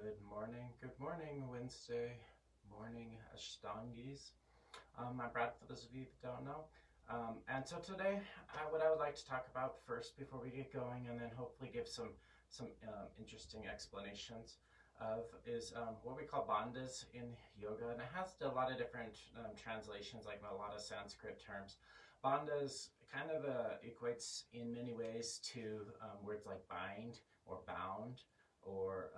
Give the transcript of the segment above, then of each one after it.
Good morning, Wednesday morning Ashtangis. I'm Brad, for those of you that don't know. And so today, what I would like to talk about first before we get going, and then hopefully give some interesting explanations of, is what we call bandhas in yoga, and it has a lot of different translations, like a lot of Sanskrit terms. Bandhas kind of equates in many ways to words like bind or bound, or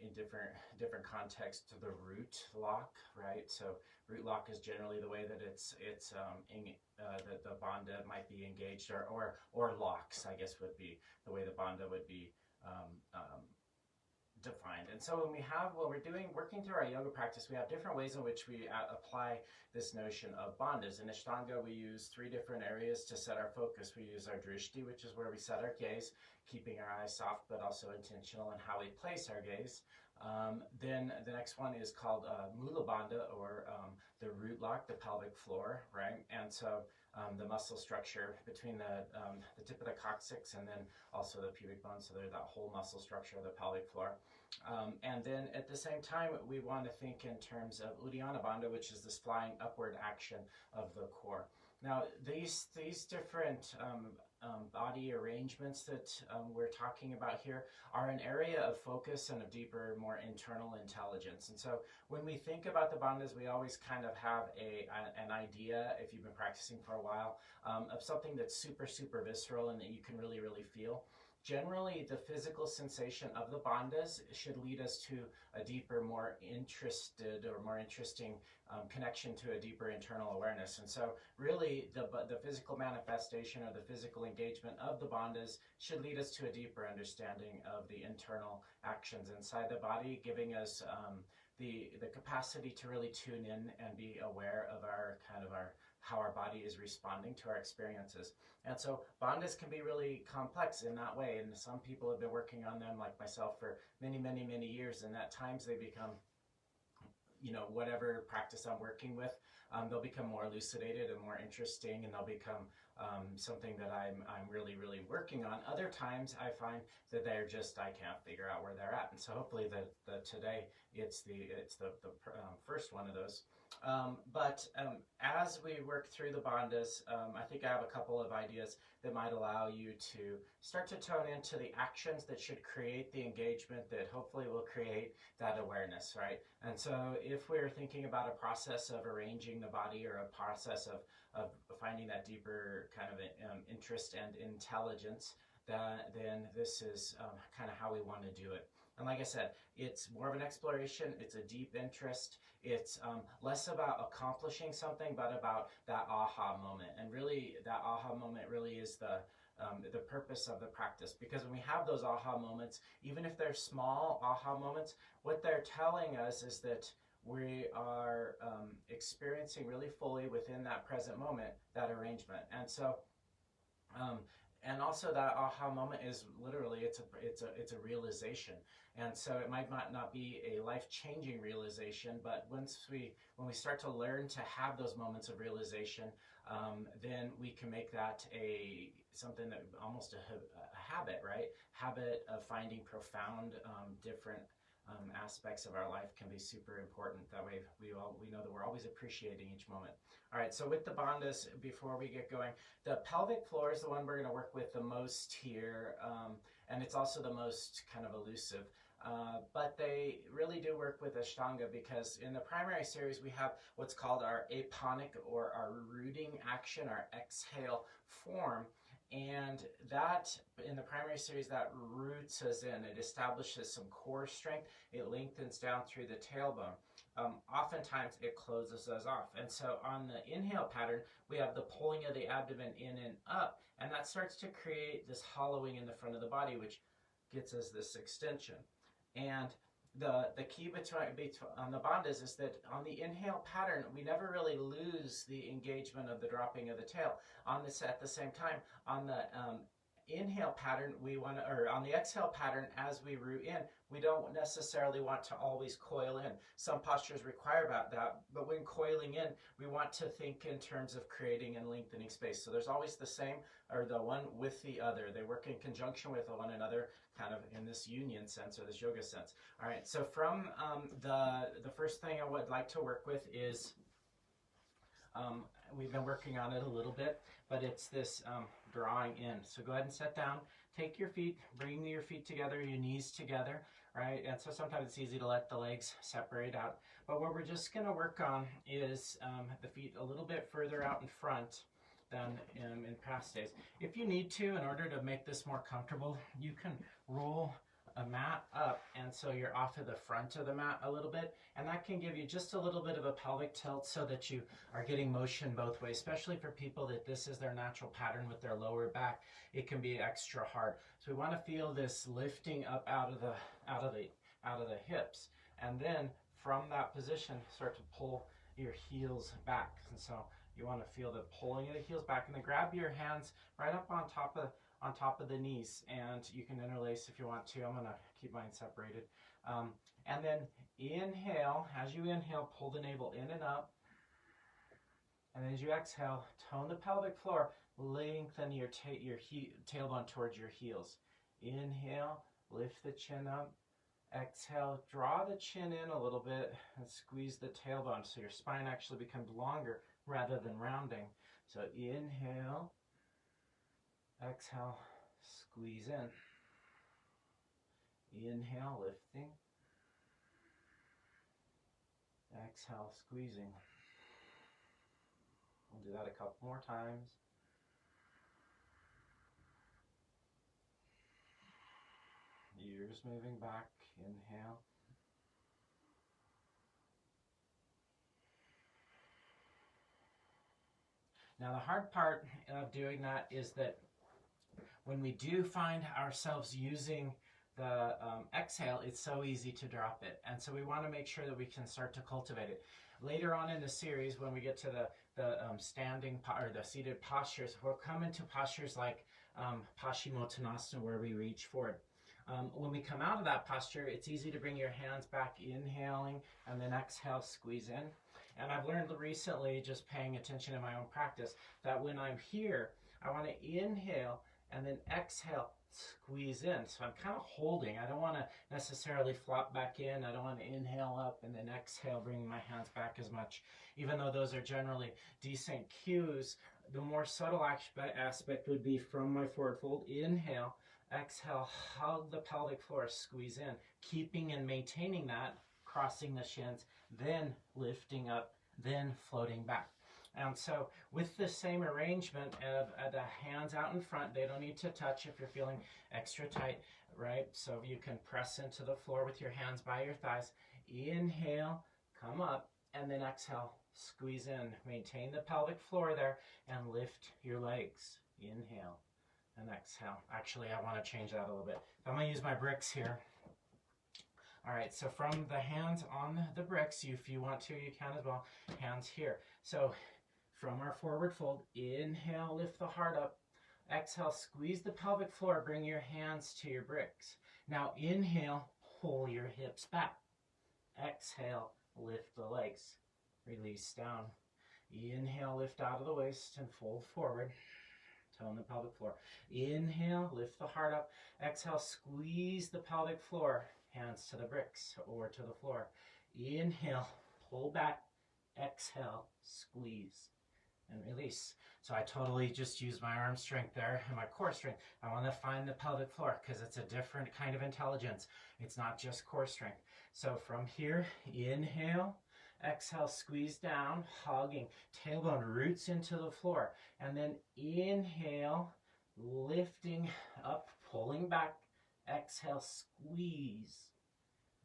in different contexts to the root lock, right? So root lock is generally the way that that the bandha might be engaged, or locks, I guess, would be the way the bandha would be um, um, defined. And so when we're working through our yoga practice, we have different ways in which we apply this notion of bandhas. In Ashtanga, we use 3 different areas to set our focus. We use our drishti, which is where we set our gaze, keeping our eyes soft but also intentional in how we place our gaze. Then the next one is called Mula Bandha, or the root lock, the pelvic floor, right? And so the muscle structure between the tip of the coccyx and then also the pubic bone, so there's that whole muscle structure of the pelvic floor. And then at the same time, we want to think in terms of Uddiyana Bandha, which is this flying upward action of the core. Now, these different body arrangements that we're talking about here are an area of focus and of deeper, more internal intelligence. And so when we think about the bandhas, we always kind of have an idea, if you've been practicing for a while, of something that's super, super visceral and that you can really, really feel. Generally, the physical sensation of the bandhas should lead us to a deeper, more interested or more interesting connection to a deeper internal awareness. And so really the physical manifestation or the physical engagement of the bandhas should lead us to a deeper understanding of the internal actions inside the body, giving us the capacity to really tune in and be aware of how our body is responding to our experiences. And so bandhas can be really complex in that way, and some people have been working on them, like myself, for many, many, many years, and at times they become, whatever practice I'm working with, they'll become more elucidated and more interesting, and they'll become something that I'm really, really working on. Other times I find that I can't figure out where they're at, and so hopefully today it's the first one of those. But as we work through the bandhas, I think I have a couple of ideas that might allow you to start to tone into the actions that should create the engagement that hopefully will create that awareness, right? And so if we're thinking about a process of arranging the body, or a process of finding that deeper kind of interest and intelligence, then this is kind of how we want to do it. And like I said, it's more of an exploration, it's a deep interest, it's less about accomplishing something, but about that aha moment. And really, that aha moment really is the purpose of the practice. Because when we have those aha moments, even if they're small aha moments, what they're telling us is that we are experiencing really fully within that present moment that arrangement. And so and also that aha moment is literally, it's a realization. And so it might not be a life-changing realization, but when we start to learn to have those moments of realization, then we can make that something that almost a habit, right? Habit of finding profound, different aspects of our life can be super important. That way we know that we're always appreciating each moment. All right, so with the bandhas, before we get going, the pelvic floor is the one we're going to work with the most here, and it's also the most kind of elusive. But they really do work with Ashtanga, because in the primary series we have what's called our aponic, or our rooting action, our exhale form. And that, in the primary series, that roots us in. It establishes some core strength. It lengthens down through the tailbone. Oftentimes, it closes us off. And so on the inhale pattern, we have the pulling of the abdomen in and up. And that starts to create this hollowing in the front of the body, which gets us this extension. And the key on the bandhas is that on the inhale pattern, we never really lose the engagement of the dropping of the tail. At the same time, on the inhale pattern, on the exhale pattern, as we root in, we don't necessarily want to always coil in. Some postures require about that, but when coiling in, we want to think in terms of creating and lengthening space. So there's always the same, or the one with the other. They work in conjunction with one another, kind of in this union sense or this yoga sense. All right, so from the first thing I would like to work with is, we've been working on it a little bit, but it's this drawing in. So go ahead and sit down, take your feet, bring your feet together, your knees together, right? And so sometimes it's easy to let the legs separate out. But what we're just gonna work on is the feet a little bit further out in front than in past days. If you need to, in order to make this more comfortable, you can roll a mat up, and so you're off of the front of the mat a little bit, and that can give you just a little bit of a pelvic tilt so that you are getting motion both ways, especially for people that this is their natural pattern with their lower back. It can be extra hard. So we want to feel this lifting up out of the hips, and then from that position start to pull your heels back. And so you want to feel the pulling of the heels back, and then grab your hands right up on top of the knees, and you can interlace if you want to. I'm going to keep mine separated. And then inhale. As you inhale, pull the navel in and up. And as you exhale, tone the pelvic floor. Lengthen your tailbone towards your heels. Inhale, lift the chin up. Exhale, draw the chin in a little bit and squeeze the tailbone so your spine actually becomes longer rather than rounding. So inhale. Exhale, squeeze in. Inhale, lifting. Exhale, squeezing. We'll do that a couple more times. Ears moving back. Inhale. Now the hard part of doing that is that when we do find ourselves using the exhale, it's so easy to drop it. And so we want to make sure that we can start to cultivate it. Later on in the series, when we get to the standing or the seated postures, we'll come into postures like Paschimottanasana, where we reach forward. When we come out of that posture, it's easy to bring your hands back, inhaling, and then exhale, squeeze in. And I've learned recently, just paying attention in my own practice, that when I'm here, I want to inhale and then exhale, squeeze in. So I'm kind of holding. I don't want to necessarily flop back in. I don't want to inhale up and then exhale, bringing my hands back as much. Even though those are generally decent cues, the more subtle aspect would be from my forward fold, inhale, exhale, hug the pelvic floor, squeeze in, keeping and maintaining that, crossing the shins, then lifting up, then floating back. And so with the same arrangement of the hands out in front, they don't need to touch if you're feeling extra tight, right? So you can press into the floor with your hands by your thighs. Inhale, come up, and then exhale, squeeze in. Maintain the pelvic floor there and lift your legs. Inhale and exhale. Actually, I want to change that a little bit. I'm going to use my bricks here. All right, so from the hands on the bricks, if you want to, you can as well. Hands here. So from our forward fold, inhale, lift the heart up. Exhale, squeeze the pelvic floor. Bring your hands to your bricks. Now inhale, pull your hips back. Exhale, lift the legs. Release down. Inhale, lift out of the waist and fold forward. Tone the pelvic floor. Inhale, lift the heart up. Exhale, squeeze the pelvic floor. Hands to the bricks or to the floor. Inhale, pull back. Exhale, squeeze and release. So I totally just use my arm strength there and my core strength. I want to find the pelvic floor because it's a different kind of intelligence. It's not just core strength. So from here, inhale, exhale, squeeze down, hugging, tailbone roots into the floor. And then inhale, lifting up, pulling back. Exhale, squeeze,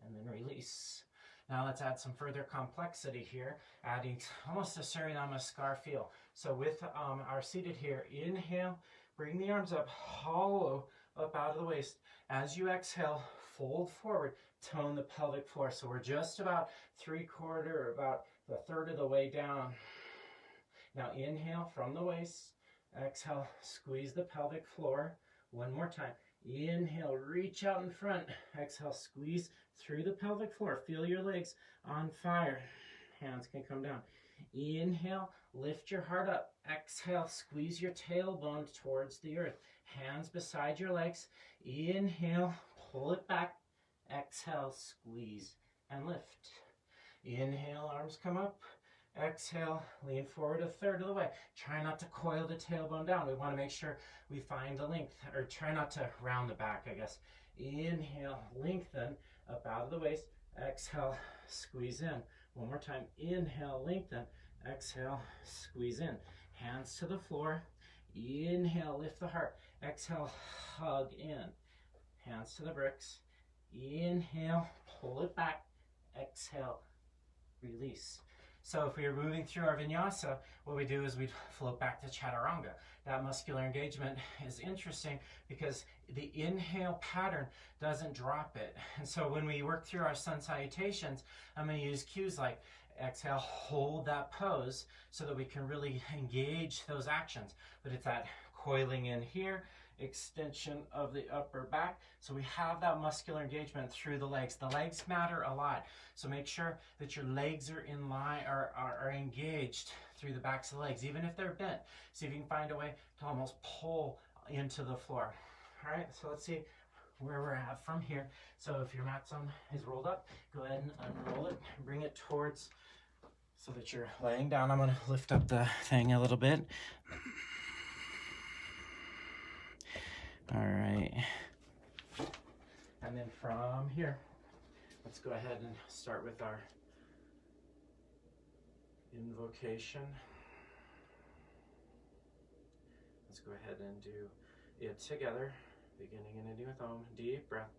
and then release. Now let's add some further complexity here, adding almost a Suriname feel. So with our seated here, inhale, bring the arms up, hollow up out of the waist. As you exhale, fold forward, tone the pelvic floor. So we're just about about the third of the way down. Now inhale from the waist, exhale, squeeze the pelvic floor. One more time. Inhale, reach out in front. Exhale, squeeze through the pelvic floor. Feel your legs on fire. Hands can come down. Inhale, lift your heart up. Exhale, squeeze your tailbone towards the earth. Hands beside your legs. Inhale, pull it back. Exhale, squeeze and lift. Inhale, arms come up. Exhale, lean forward a third of the way. Try not to coil the tailbone down. We want to make sure we find the length, or try not to round the back, I guess. Inhale, lengthen up out of the waist. Exhale, squeeze in. One more time. Inhale, lengthen. Exhale, squeeze in. Hands to the floor. Inhale, lift the heart. Exhale, hug in. Hands to the bricks. Inhale, pull it back. Exhale, release. So if we are moving through our vinyasa, what we do is we float back to chaturanga. That muscular engagement is interesting because the inhale pattern doesn't drop it. And so when we work through our sun salutations, I'm going to use cues like exhale, hold that pose so that we can really engage those actions. But it's that coiling in here, extension of the upper back. So we have that muscular engagement through the legs. The legs matter a lot. So make sure that your legs are in line, are engaged through the backs of the legs, even if they're bent. See if you can find a way to almost pull into the floor. All right, so let's see where we're at from here. So if your mat is rolled up, go ahead and unroll it and bring it towards so that you're laying down. I'm going to lift up the thing a little bit. All right. And then from here, let's go ahead and start with our invocation. Let's go ahead and do it together, beginning and ending with Om. Deep breath.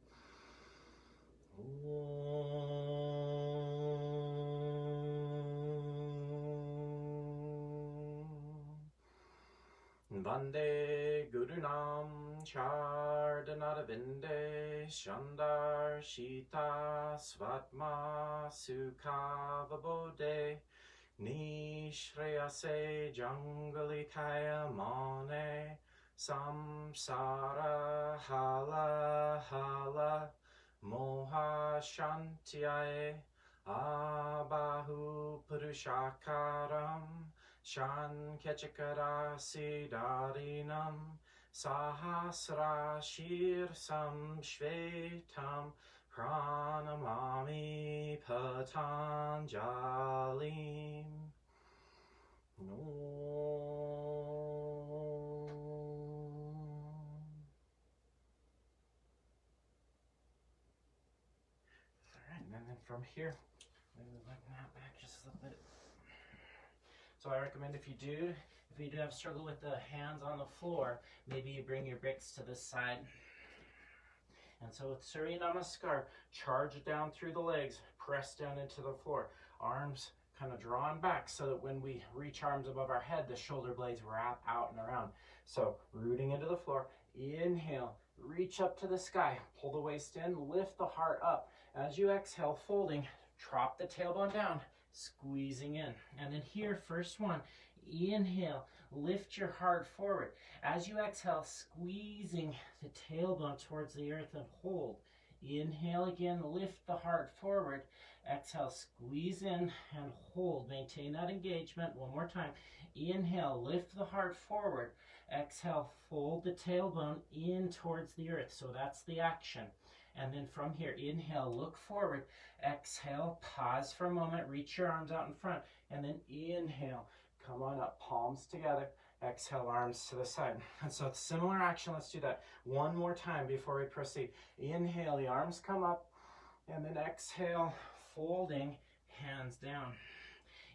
Vande Gurunam Chardanaravinde Shandar Shita Svatma Sukhavabode Nishreyase Jangalikaya Mane Samsara Hala Hala Moha Shantiaye Abahu Purushakaram Shan Kechakara Siddharinam Sahasra Shirsam Shvetam Pranamami Patanjalim. Alright, and then from here, maybe like that back just a little bit. So I recommend if you do have struggle with the hands on the floor, maybe you bring your bricks to the side. And so with Surya Namaskar, charge down through the legs, press down into the floor. Arms kind of drawn back so that when we reach arms above our head, the shoulder blades wrap out and around. So rooting into the floor, inhale, reach up to the sky, pull the waist in, lift the heart up. As you exhale, folding, drop the tailbone down, squeezing in. And then here, first one, inhale, lift your heart forward. As you exhale, squeezing the tailbone towards the earth and hold. Inhale again, lift the heart forward. Exhale, squeeze in and hold. Maintain that engagement. One more time. Inhale, lift the heart forward. Exhale, fold the tailbone in towards the earth. So that's the action. And then from here, inhale, look forward. Exhale, pause for a moment, reach your arms out in front. And then inhale, come on up, palms together. Exhale, arms to the side. And so it's similar action. Let's do that one more time before we proceed. Inhale, the arms come up. And then exhale, folding, hands down.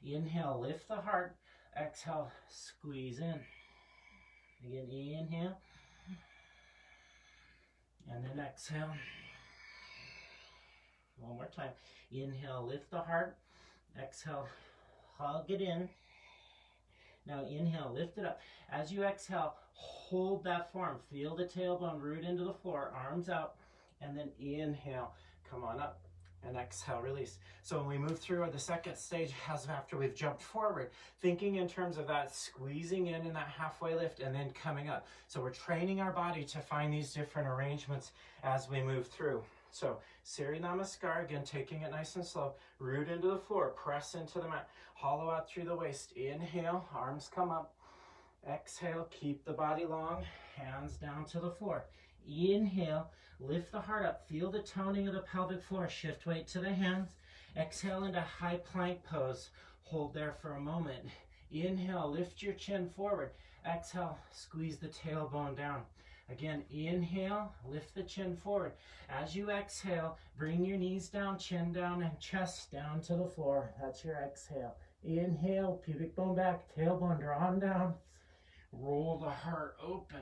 Inhale, lift the heart. Exhale, squeeze in. Again, inhale. And then exhale. One more time. Inhale, lift the heart. Exhale, hug it in. Now inhale, lift it up. As you exhale, hold that form. Feel the tailbone root into the floor, arms out, and then inhale, come on up. And exhale, release. So when we move through the second stage, as after we've jumped forward, thinking in terms of that squeezing in that halfway lift and then coming up. So we're training our body to find these different arrangements as we move through. So Surya Namaskar, again, taking it nice and slow. Root into the floor, press into the mat. Hollow out through the waist. Inhale, arms come up. Exhale, keep the body long, hands down to the floor. Inhale, lift the heart up. Feel the toning of the pelvic floor. Shift weight to the hands. Exhale into high plank pose. Hold there for a moment. Inhale, lift your chin forward. Exhale, squeeze the tailbone down. Again, inhale, lift the chin forward. As you exhale, bring your knees down, chin down, and chest down to the floor. That's your exhale. Inhale, pubic bone back, tailbone drawn down. Roll the heart open.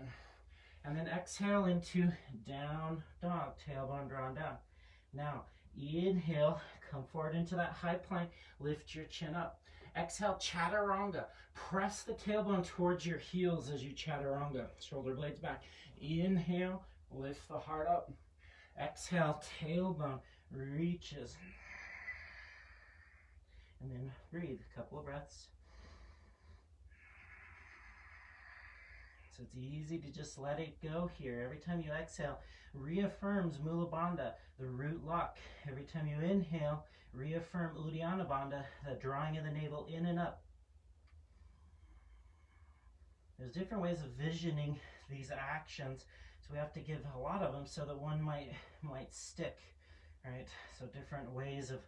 And then exhale into down dog, tailbone drawn down. Now, inhale, come forward into that high plank, lift your chin up. Exhale, chaturanga. Press the tailbone towards your heels as you chaturanga. Shoulder blades back. Inhale, lift the heart up. Exhale, tailbone reaches. And then breathe, a couple of breaths. So it's easy to just let it go here. Every time you exhale, reaffirms Mula Bandha, the root lock. Every time you inhale, reaffirm Uddiyana Bandha, the drawing of the navel in and up. There's different ways of visioning these actions, so we have to give a lot of them so that one might stick, right? So different ways of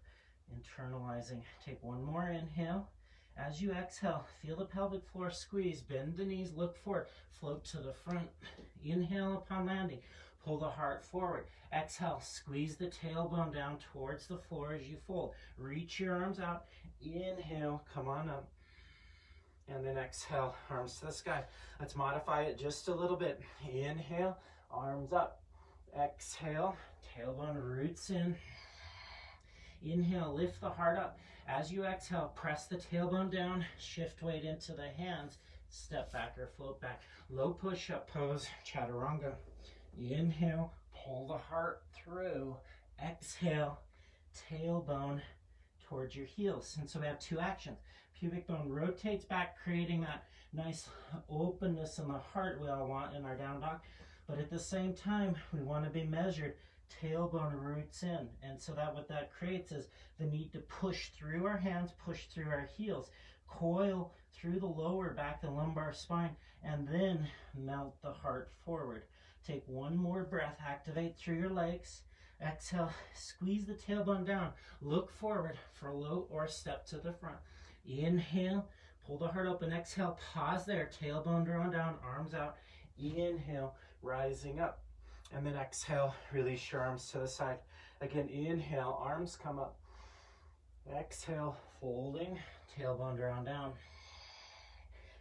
internalizing. Take one more inhale. As you exhale, feel the pelvic floor squeeze, bend the knees, look forward, float to the front. Inhale upon landing, pull the heart forward. Exhale, squeeze the tailbone down towards the floor as you fold. Reach your arms out. Inhale, come on up. And then exhale, arms to the sky. Let's modify it just a little bit. Inhale, arms up. Exhale, tailbone roots in. Inhale, lift the heart up. As you exhale, press the tailbone down, shift weight into the hands, step back or float back. Low push-up pose, chaturanga. Inhale, pull the heart through. Exhale, tailbone towards your heels. And so we have two actions. Pubic bone rotates back, creating that nice openness in the heart we all want in our down dog. But at the same time, we want to be measured. Tailbone roots in, and so that what that creates is the need to push through our hands, push through our heels, coil through the lower back, the lumbar spine, and then melt the heart forward. Take one more breath, activate through your legs. Exhale, squeeze the tailbone down, look forward for low or step to the front. Inhale, pull the heart open. Exhale, pause there, tailbone drawn down, arms out. Inhale, rising up. And then exhale, release your arms to the side. Again, inhale, arms come up. Exhale, folding, tailbone drawn down.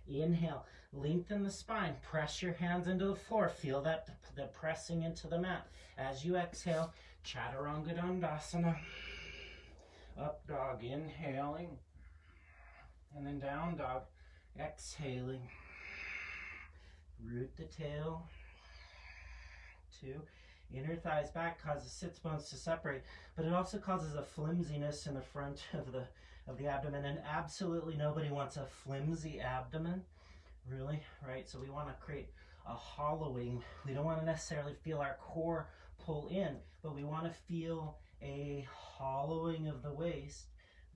Inhale, lengthen the spine, press your hands into the floor. Feel that the pressing into the mat. As you exhale, chaturanga dandasana. Up dog, inhaling. And then down dog, exhaling. Root the tail. Two. Inner thighs back causes sits bones to separate, but it also causes a flimsiness in the front of the abdomen, and absolutely nobody wants a flimsy abdomen, really, right? So we want to create a hollowing. We don't want to necessarily feel our core pull in, but we want to feel a hollowing of the waist,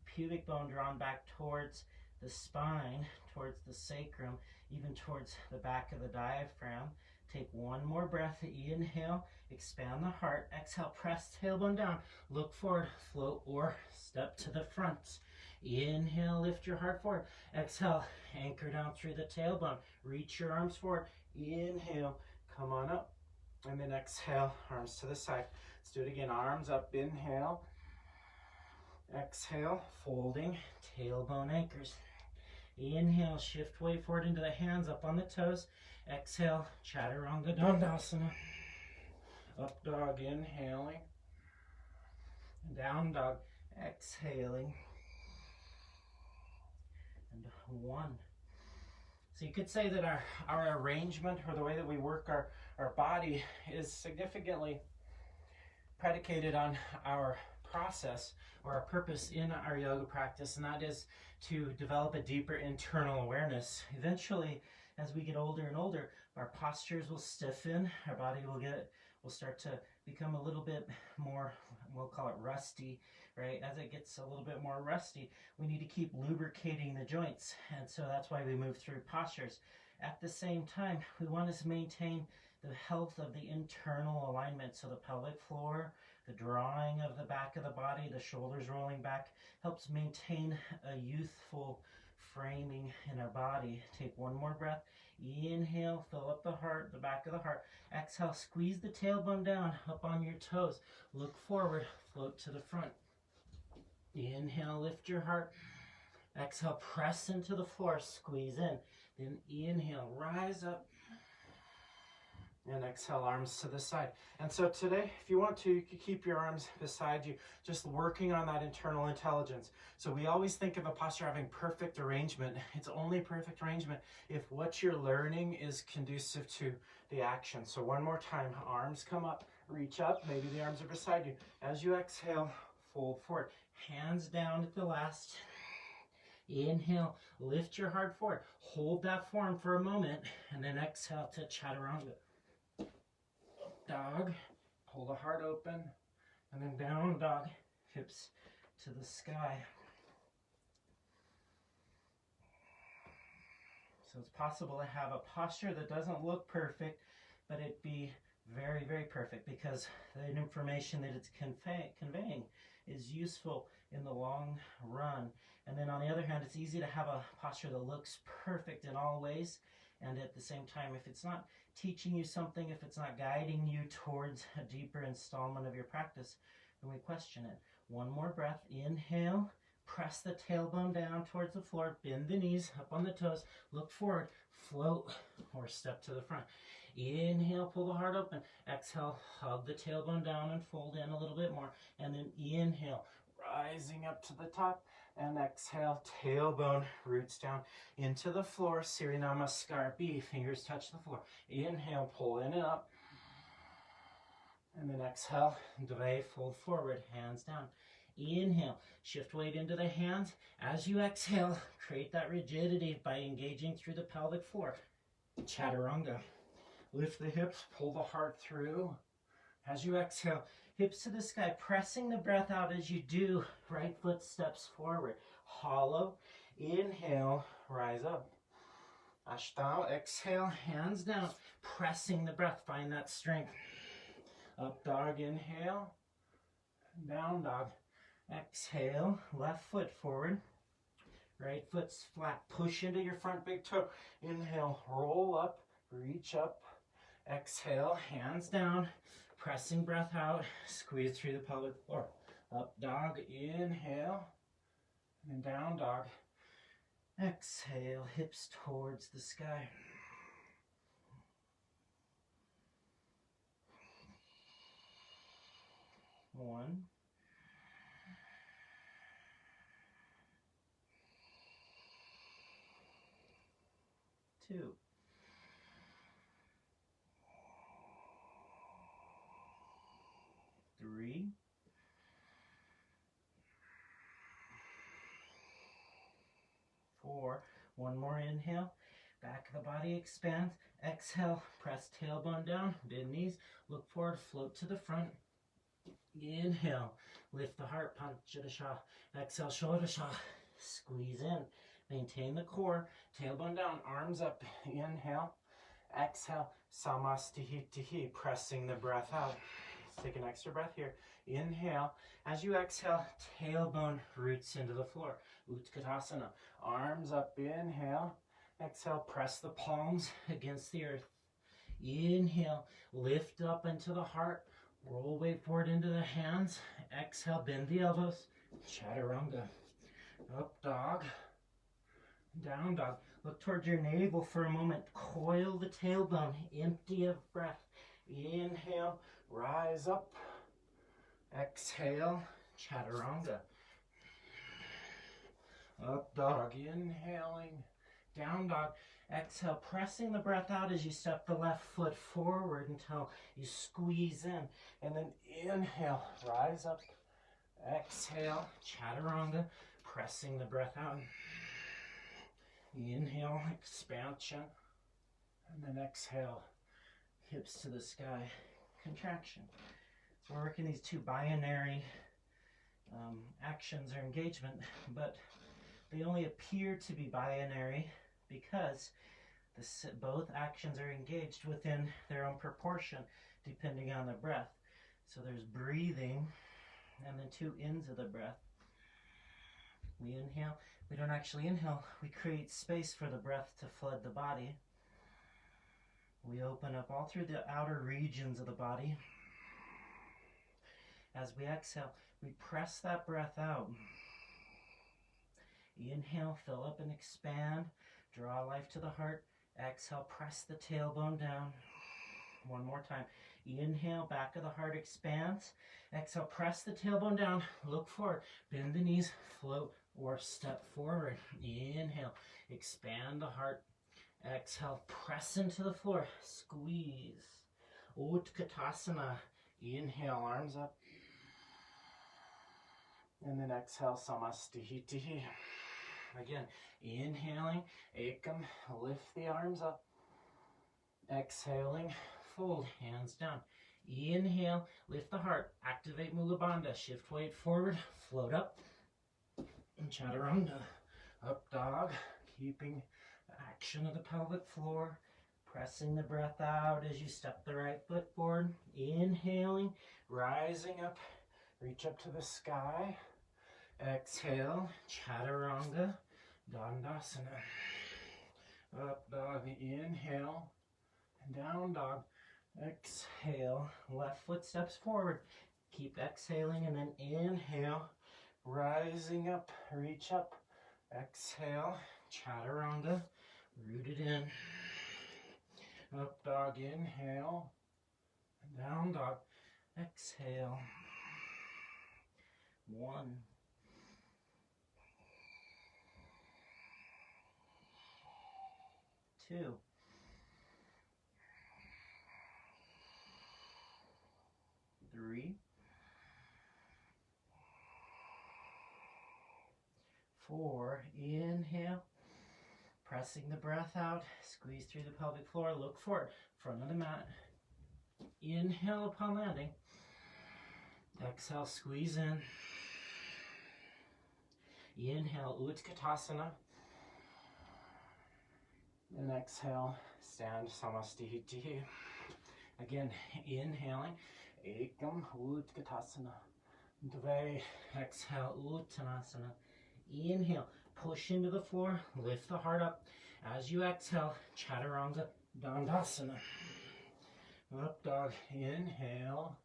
pubic bone drawn back towards the spine, towards the sacrum, even towards the back of the diaphragm. Take one more breath. Inhale, expand the heart. Exhale, press tailbone down. Look forward, float or step to the front. Inhale, lift your heart forward. Exhale, anchor down through the tailbone. Reach your arms forward. Inhale, come on up. And then exhale, arms to the side. Let's do it again. Arms up, inhale. Exhale, folding, tailbone anchors. Inhale, shift weight forward into the hands, up on the toes. Exhale, chaturanga dandasana. Up dog, inhaling. Down dog, exhaling. And one. So you could say that our arrangement, or the way that we work our body, is significantly predicated on our process or our purpose in our yoga practice, and that is to develop a deeper internal awareness. Eventually, as we get older and older, our postures will stiffen, our body will start to become a little bit more, we'll call it rusty, right? As it gets a little bit more rusty, we need to keep lubricating the joints. And so that's why we move through postures. At the same time, we want to maintain the health of the internal alignment. So the pelvic floor, the drawing of the back of the body, the shoulders rolling back, helps maintain a youthful framing in our body. Take one more breath. Inhale, fill up the heart, the back of the heart. Exhale, squeeze the tailbone down, up on your toes. Look forward, float to the front. Inhale, lift your heart. Exhale, press into the floor, squeeze in. Then inhale, rise up. And exhale, arms to the side. And so today, if you want to, you can keep your arms beside you, just working on that internal intelligence. So we always think of a posture having perfect arrangement. It's only perfect arrangement if what you're learning is conducive to the action. So one more time, arms come up, reach up, maybe the arms are beside you. As you exhale, fold forward, hands down at the last. Inhale, lift your heart forward. Hold that form for a moment, and then exhale to chaturanga. Dog, pull the heart open, and then down dog, hips to the sky. So it's possible to have a posture that doesn't look perfect, but it be very, very perfect, because the information that it's conveying is useful in the long run. And then on the other hand, it's easy to have a posture that looks perfect in all ways, and at the same time, if it's not teaching you something, if it's not guiding you towards a deeper installment of your practice, then we question it. One more breath. Inhale, press the tailbone down towards the floor, bend the knees, up on the toes, look forward, float, or step to the front. Inhale, pull the heart open. Exhale, hug the tailbone down and fold in a little bit more. And then inhale, rising up to the top. And exhale, tailbone roots down into the floor. Surya Namaskar B, fingers touch the floor. Inhale, pull in and up. And then exhale, Dve, fold forward, hands down. Inhale, shift weight into the hands. As you exhale, create that rigidity by engaging through the pelvic floor. Chaturanga. Lift the hips, pull the heart through. As you exhale, hips to the sky, pressing the breath out as you do. Right foot steps forward. Hollow. Inhale, rise up. Ashtanga. Exhale, hands down, pressing the breath. Find that strength. Up dog, inhale. Down dog. Exhale, left foot forward. Right foot's flat. Push into your front big toe. Inhale, roll up, reach up. Exhale, hands down, pressing breath out, squeeze through the pelvic floor. Up dog, inhale, and down dog. Exhale, hips towards the sky. One. Two. 3, 4. One more inhale. Back of the body expands. Exhale, press tailbone down, bend knees, look forward, float to the front. Inhale, lift the heart, Panchadasha. Exhale, Shodasha. Squeeze in. Maintain the core. Tailbone down, arms up. Inhale. Exhale, Samastihitihi, pressing the breath out. Let's take an extra breath here. Inhale. As you exhale, tailbone roots into the floor. Utkatasana. Arms up. Inhale. Exhale, press the palms against the earth. Inhale, lift up into the heart. Roll weight forward into the hands. Exhale, bend the elbows. Chaturanga. Up dog. Down dog. Look towards your navel for a moment. Coil the tailbone. Empty of breath. Inhale. Rise up. Exhale. Chaturanga. Up dog. Inhaling. Down dog. Exhale, pressing the breath out as you step the left foot forward until you squeeze in. And then inhale, rise up. Exhale, chaturanga, pressing the breath out. Inhale, expansion. And then exhale, hips to the sky, contraction. So we're working these two binary actions or engagement, but they only appear to be binary because both actions are engaged within their own proportion depending on the breath. So there's breathing and then two ends of the breath. We inhale. We don't actually inhale. We create space for the breath to flood the body. We open up all through the outer regions of the body. As we exhale, we press that breath out. Inhale, fill up and expand. Draw life to the heart. Exhale, press the tailbone down. One more time. Inhale, back of the heart expands. Exhale, press the tailbone down. Look forward. Bend the knees, float or step forward. Inhale, expand the heart. Exhale, press into the floor. Squeeze. Utkatasana. Inhale, arms up. And then exhale, samastihiti. Again, inhaling, ekam, lift the arms up. Exhaling, fold, hands down. Inhale, lift the heart, activate Mula Bandha, shift weight forward, float up. Chaturanga, up dog, keeping the action of the pelvic floor, pressing the breath out as you step the right foot forward. Inhaling, rising up, reach up to the sky. Exhale, Chaturanga, Dandasana. Up dog, inhale, and down dog. Exhale, left foot steps forward. Keep exhaling and then inhale, rising up, reach up. Exhale, Chaturanga, rooted in. Up dog, inhale, and down dog. Exhale. 1, 2, 3, 4. Inhale, pressing the breath out, squeeze through the pelvic floor, look forward, front of the mat. Inhale upon landing. Exhale, squeeze in. Inhale, Utkatasana. And exhale, stand samastihiti. Again, inhaling, ekam, Utkatasana. Dve, exhale, Uttanasana. Inhale, push into the floor, lift the heart up. As you exhale, Chaturanga, Dandasana. Up dog, inhale.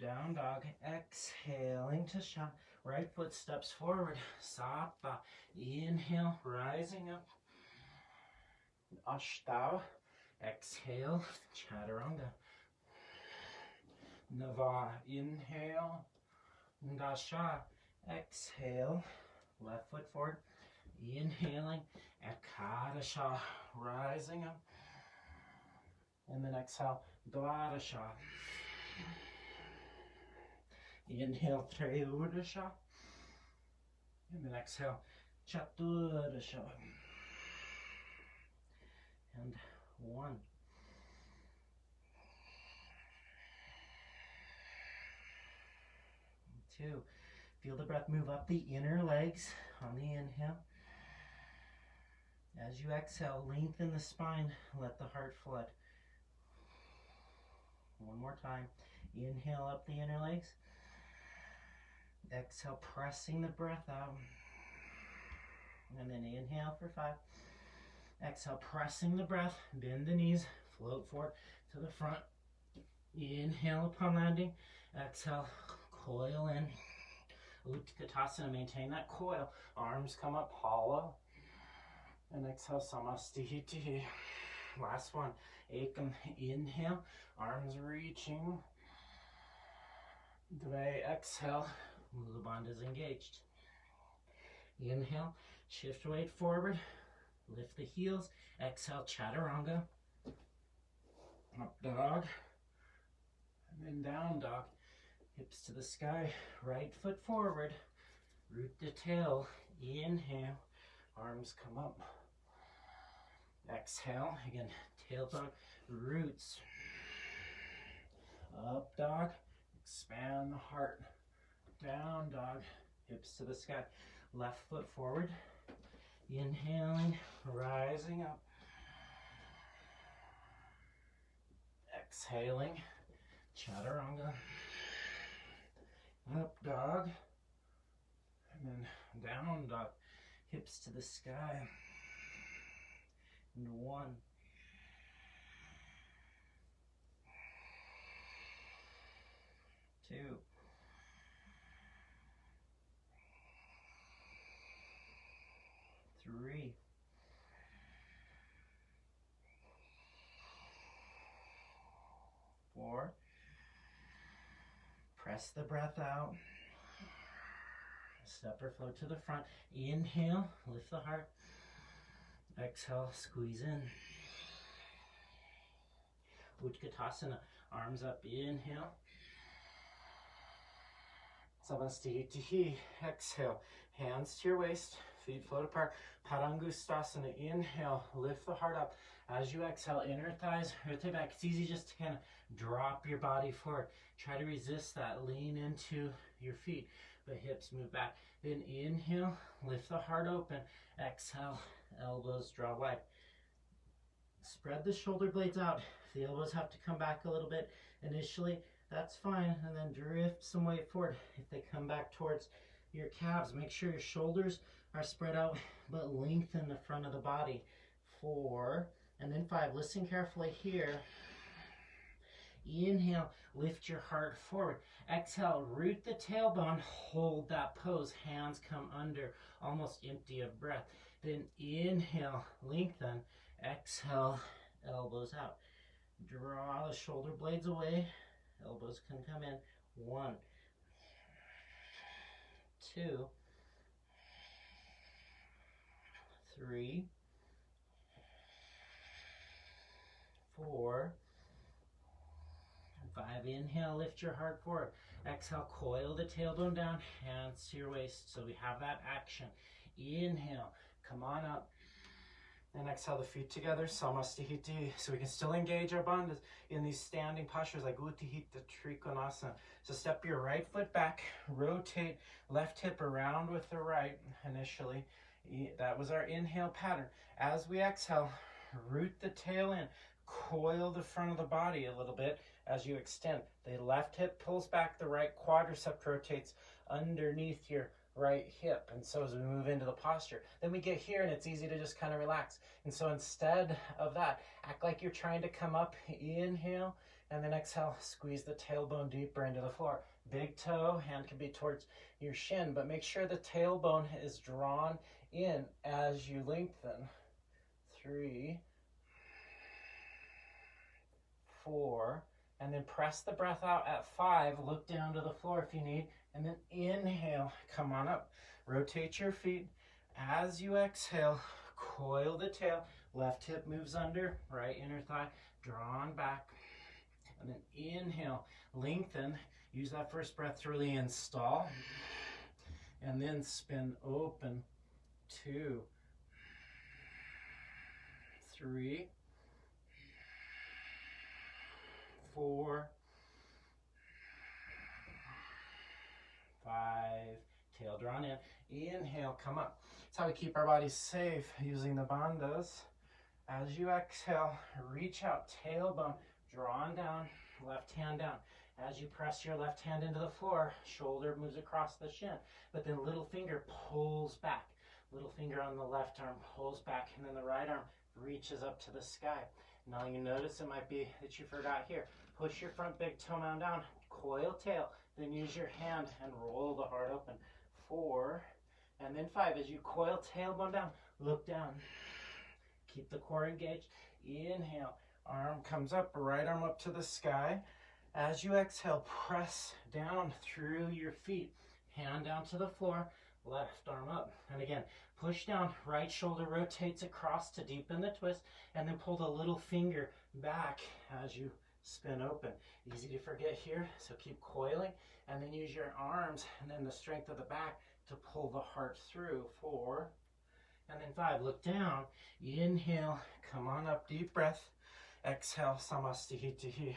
Down dog, exhaling to shot. Right foot steps forward, Sattva. Inhale, rising up. Ashtanga, exhale, Chaturanga. Nava, inhale. Dasha, exhale, left foot forward. Inhaling, Ekadasha, rising up. And then exhale, Dvadasha. Inhale, Trayudasha. And then exhale, Chaturdasha. And 1. 2. Feel the breath move up the inner legs on the inhale. As you exhale, lengthen the spine, let the heart flood. One more time. Inhale up the inner legs. Exhale, pressing the breath out. And then inhale for 5. Exhale, pressing the breath, bend the knees, float forward to the front. Inhale upon landing. Exhale, coil in. Utkatasana, maintain that coil. Arms come up hollow. And exhale, samastihiti. Last one. Ekam, inhale, arms reaching. Dve, exhale, Mula Bandha is engaged. Inhale, shift weight forward, lift the heels. Exhale, Chaturanga. Up dog. And then down dog. Hips to the sky, right foot forward. Root the tail. Inhale, arms come up. Exhale, again, tailbone, roots. Up dog, Expand the heart. Down dog. Hips to the sky. Left foot forward. Inhaling, rising up. Exhaling, chaturanga. Up dog. And then down dog. Hips to the sky. And 1. 2. 3. 4. Press the breath out. Step or float to the front. Inhale, lift the heart. Exhale, squeeze in. Utkatasana, arms up, inhale. Samastitihi, exhale. Hands to your waist, feet float apart. Padangustasana, inhale, lift the heart up. As you exhale, inner thighs rotate back. It's easy just to kind of drop your body forward. Try to resist that, lean into your feet, but hips move back. Then inhale, lift the heart open. Exhale, elbows draw wide. Spread the shoulder blades out. If the elbows have to come back a little bit initially, that's fine. And then drift some weight forward. If they come back towards your calves, make sure your shoulders are spread out, but lengthen the front of the body. 4, and then 5. Listen carefully here. Inhale, lift your heart forward. Exhale, root the tailbone, hold that pose. Hands come under, almost empty of breath. Then inhale, lengthen. Exhale, elbows out. Draw the shoulder blades away. Elbows can come in. 1, 2, 3, 4, 5. Inhale, lift your heart forward. Exhale, coil the tailbone down, hands to your waist. So we have that action. Inhale, come on up. And exhale, the feet together, samastihiti. So we can still engage our bandhas in these standing postures like uttihita trikonasana. So step your right foot back, rotate left hip around with the right initially. That was our inhale pattern. As we exhale, root the tail in, coil the front of the body a little bit as you extend. The left hip pulls back, the right quadricep rotates underneath your right hip. And so as we move into the posture, then we get here and it's easy to just kind of relax. And so instead of that, act like you're trying to come up, inhale, and then exhale, squeeze the tailbone deeper into the floor. Big toe, hand can be towards your shin, but make sure the tailbone is drawn in as you lengthen. 3, 4, and then press the breath out at 5. Look down to the floor if you need, and then inhale, come on up. Rotate your feet. As you exhale, coil the tail. Left hip moves under, right inner thigh drawn back. And then inhale, lengthen. Use that first breath to really install. And then spin open. 2, 3, 4, 5, tail drawn in. Inhale, come up. That's how we keep our bodies safe using the bandhas. As you exhale, reach out, tailbone drawn down, left hand down. As you press your left hand into the floor, shoulder moves across the shin, but then little finger pulls back. Little finger on the left arm pulls back, and then the right arm reaches up to the sky. Now you notice it might be that you forgot here. Push your front big toe mound down, coil tail, then use your hand and roll the heart open. 4, and then 5. As you coil tailbone down, look down. Keep the core engaged. Inhale, arm comes up, right arm up to the sky. As you exhale, press down through your feet. Hand down to the floor, left arm up. And again, push down, right shoulder rotates across to deepen the twist, and then pull the little finger back as you spin open. Easy to forget here, so keep coiling, and then use your arms and then the strength of the back to pull the heart through. 4, and then 5. Look down, inhale, come on up, deep breath. Exhale, samastihitihi.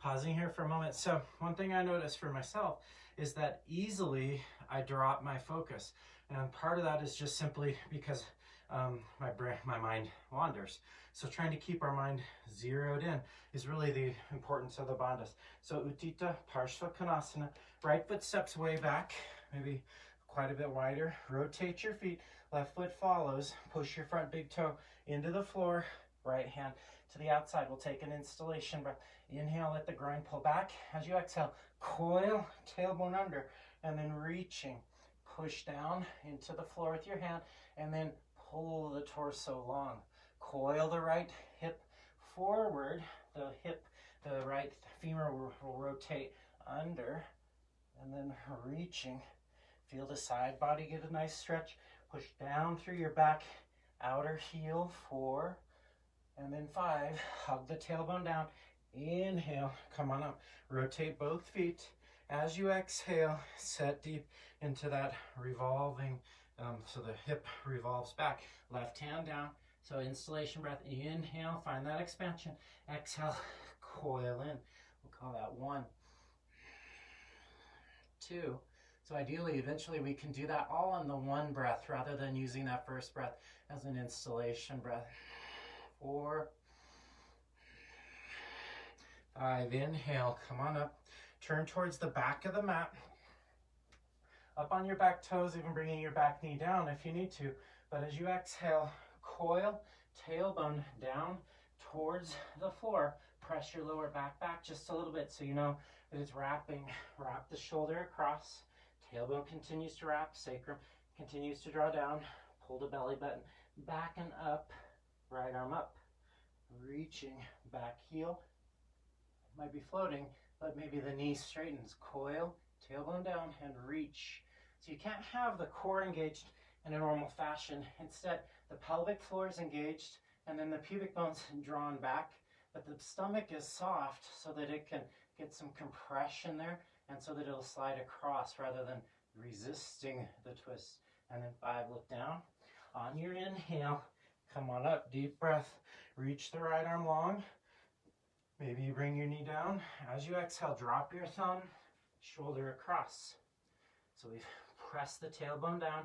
pausing here for a moment. So one thing I noticed for myself is that easily I drop my focus. And part of that is just simply because my mind wanders. So trying to keep our mind zeroed in is really the importance of the bandhas. So Utthita Parshva Konasana, right foot steps way back, maybe quite a bit wider. Rotate your feet, left foot follows, push your front big toe into the floor, right hand to the outside. We'll take an installation breath. Inhale, let the groin pull back. As you exhale, coil, tailbone under, and then reaching. Push down into the floor with your hand, and then pull the torso long. Coil the right hip forward. The right femur will rotate under, and then reaching. Feel the side body get a nice stretch. Push down through your back, outer heel, 4, and then 5. Hug the tailbone down. Inhale, come on up. Rotate both feet. As you exhale, set deep into that revolving, so the hip revolves back. Left hand down. So installation breath, inhale, find that expansion. Exhale, coil in. We'll call that 1, 2. So ideally, eventually we can do that all on the one breath rather than using that first breath as an installation breath. 4, 5, inhale, come on up. Turn towards the back of the mat. Up on your back toes, even bringing your back knee down if you need to. But as you exhale, coil, tailbone down towards the floor. Press your lower back just a little bit so you know that it's wrapping. Wrap the shoulder across. Tailbone continues to wrap. Sacrum continues to draw down. Pull the belly button back and up. Right arm up. Reaching back heel. Might be floating, but maybe the knee straightens. Coil, tailbone down, and reach. So you can't have the core engaged in a normal fashion. Instead, the pelvic floor is engaged, and then the pubic bone's drawn back, but the stomach is soft so that it can get some compression there, and so that it'll slide across rather than resisting the twist. And then 5, look down. On your inhale, come on up, deep breath. Reach the right arm long. Maybe you bring your knee down. As you exhale, drop your thumb, shoulder across. So we've pressed the tailbone down,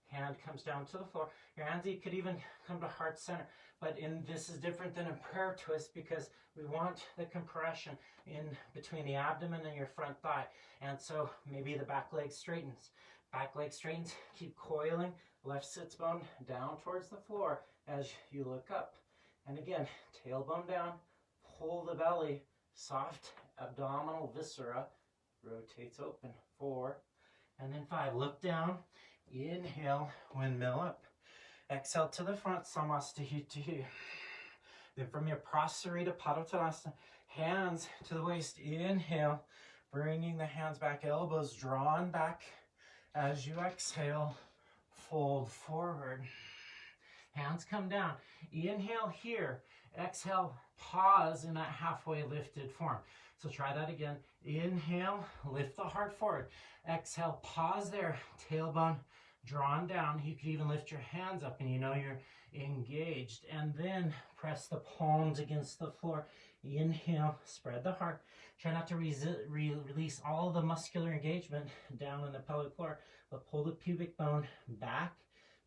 hand comes down to the floor. Your hands could even come to heart center, but this is different than a prayer twist because we want the compression in between the abdomen and your front thigh. And so maybe the back leg straightens. Back leg straightens, keep coiling, left sits bone down towards the floor as you look up. And again, tailbone down, pull the belly, soft abdominal viscera, rotates open. 4, and then 5. Look down, inhale, windmill up. Exhale to the front, Samastahiti. Then from your Prasarita Padottanasana, hands to the waist, inhale, bringing the hands back, elbows drawn back. As you exhale, fold forward. Hands come down. Inhale here. Exhale, pause in that halfway lifted form. So try that again. Inhale, lift the heart forward. Exhale, pause there. Tailbone drawn down. You could even lift your hands up and you know you're engaged. And then press the palms against the floor. Inhale, spread the heart. Try not to release all the muscular engagement down in the pelvic floor, but pull the pubic bone back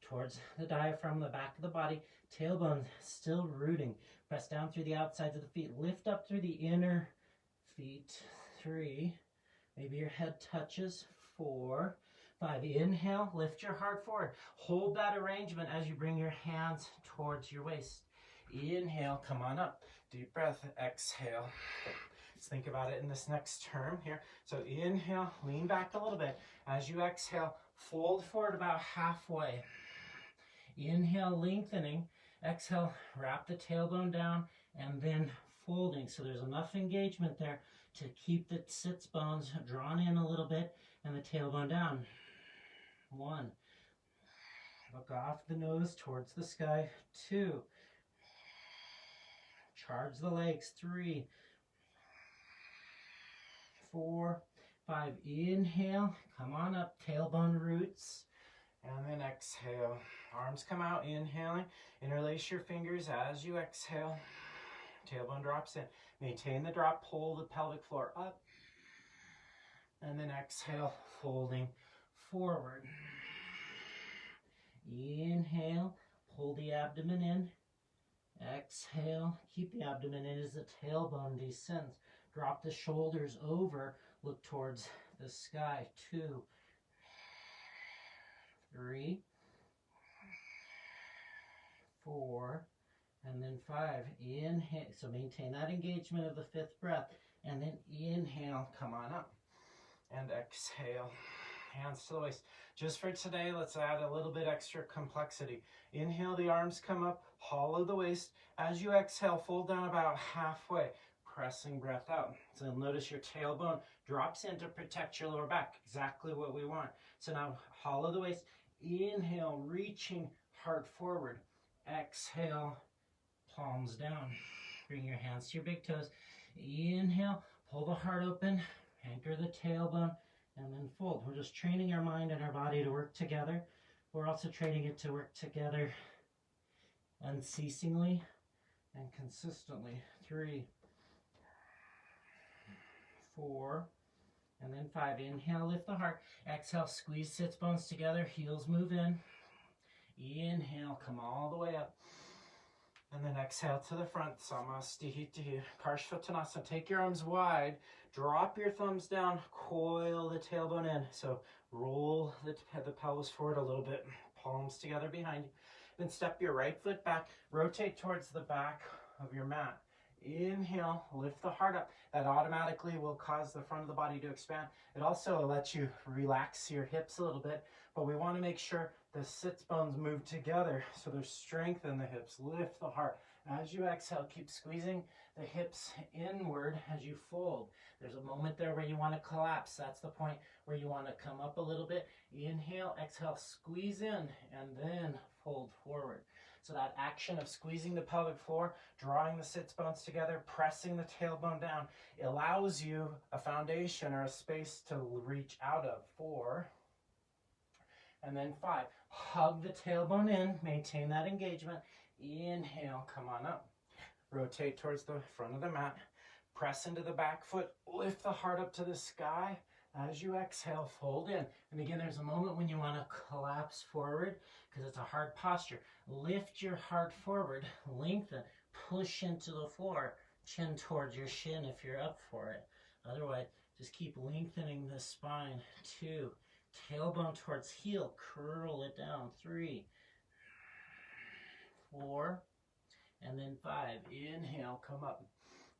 towards the diaphragm, the back of the body. Tailbone still rooting. Press down through the outsides of the feet. Lift up through the inner feet. 3. Maybe your head touches. 4, 5. Inhale, lift your heart forward. Hold that arrangement as you bring your hands towards your waist. Inhale, come on up. Deep breath, exhale. Let's think about it in this next term here. So inhale, lean back a little bit. As you exhale, fold forward about halfway. Inhale, lengthening. Exhale, wrap the tailbone down and then folding. So there's enough engagement there to keep the sits bones drawn in a little bit and the tailbone down. 1. Look off the nose towards the sky. 2. Charge the legs. 3, 4, 5. Inhale, come on up, tailbone roots. And then exhale. Arms come out, inhaling. Interlace your fingers as you exhale. tailbone drops in. Maintain the drop, pull the pelvic floor up. And then exhale, folding forward. Inhale, pull the abdomen in. Exhale, keep the abdomen in as the tailbone descends. Drop the shoulders over, look towards the sky. 2, 3, 4, and then 5. Inhale, so maintain that engagement of the 5th breath. And then inhale, come on up. And exhale, hands to the waist. Just for today, let's add a little bit extra complexity. Inhale, the arms come up, hollow the waist. As you exhale, fold down about halfway, pressing breath out. So you'll notice your tailbone drops in to protect your lower back, exactly what we want. So now hollow the waist. Inhale, reaching heart forward. Exhale, palms down. Bring your hands to your big toes. Inhale, pull the heart open, anchor the tailbone, and then fold. We're just training our mind and our body to work together. We're also training it to work together unceasingly and consistently. 3, 4, and then 5. Inhale, lift the heart. Exhale, squeeze sits bones together, heels move in. Inhale, come all the way up. And then exhale to the front, Samastihiti, Parshvattanasana. Take your arms wide, drop your thumbs down, coil the tailbone in. So roll the pelvis forward a little bit, palms together behind you. Then step your right foot back, rotate towards the back of your mat. Inhale, lift the heart up. That automatically will cause the front of the body to expand. It also lets you relax your hips a little bit, but we want to make sure the sits bones move together so there's strength in the hips. Lift the heart. As you exhale, keep squeezing the hips inward as you fold. There's a moment there where you want to collapse. That's the point where you want to come up a little bit. Inhale, exhale, squeeze in, and then fold forward. So that action of squeezing the pelvic floor, drawing the sits bones together, pressing the tailbone down, allows you a foundation or a space to reach out of. 4, and then 5. Hug the tailbone in, maintain that engagement. Inhale, come on up. Rotate towards the front of the mat. Press into the back foot, lift the heart up to the sky. As you exhale, fold in. And again, there's a moment when you want to collapse forward because it's a hard posture. Lift your heart forward, lengthen, push into the floor, chin towards your shin if you're up for it. Otherwise, just keep lengthening the spine. 2, tailbone towards heel, curl it down. 3, 4, and then 5. Inhale, come up.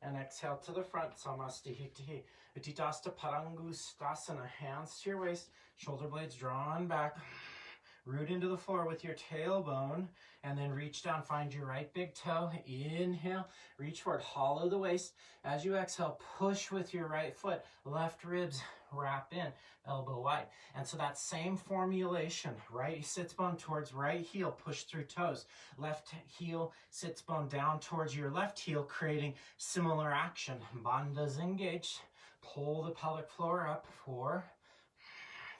And exhale to the front, Samastihiti. Utthita Parangustasana, hands to your waist, shoulder blades drawn back. Root into the floor with your tailbone, and then reach down, find your right big toe. Inhale, reach forward, hollow the waist. As you exhale, push with your right foot, left ribs wrap in, elbow wide. And so that same formulation, right sits bone towards right heel, push through toes. Left heel sits bone down towards your left heel, creating similar action. Bandhas engaged. Pull the pelvic floor up. 4,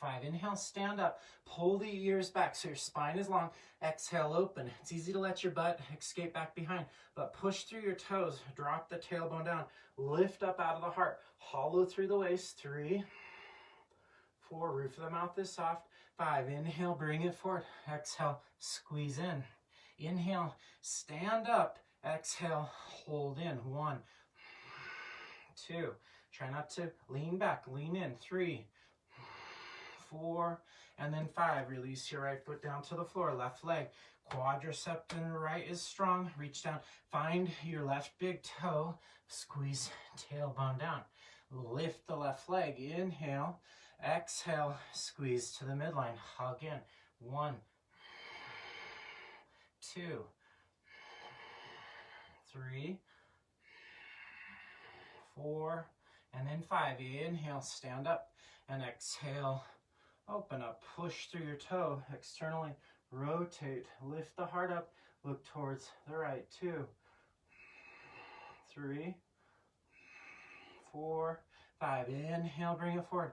5. Inhale, stand up. Pull the ears back so your spine is long. Exhale, open. It's easy to let your butt escape back behind, but push through your toes. Drop the tailbone down. Lift up out of the heart. Hollow through the waist. 3, 4. Roof of the mouth is soft. 5. Inhale, bring it forward. Exhale, squeeze in. Inhale, stand up. Exhale, hold in. 1, 2. Try not to lean back. Lean in. 3, 4, and then 5. Release your right foot down to the floor. Left leg, quadricep in the right is strong. Reach down, find your left big toe. Squeeze tailbone down. Lift the left leg. Inhale, exhale, squeeze to the midline. Hug in. 1, 2, 3, 4, and then 5. Inhale, stand up, and exhale, open up. Push through your toe externally. Rotate. Lift the heart up. Look towards the right. 2, 3, 4, 5. Inhale, bring it forward.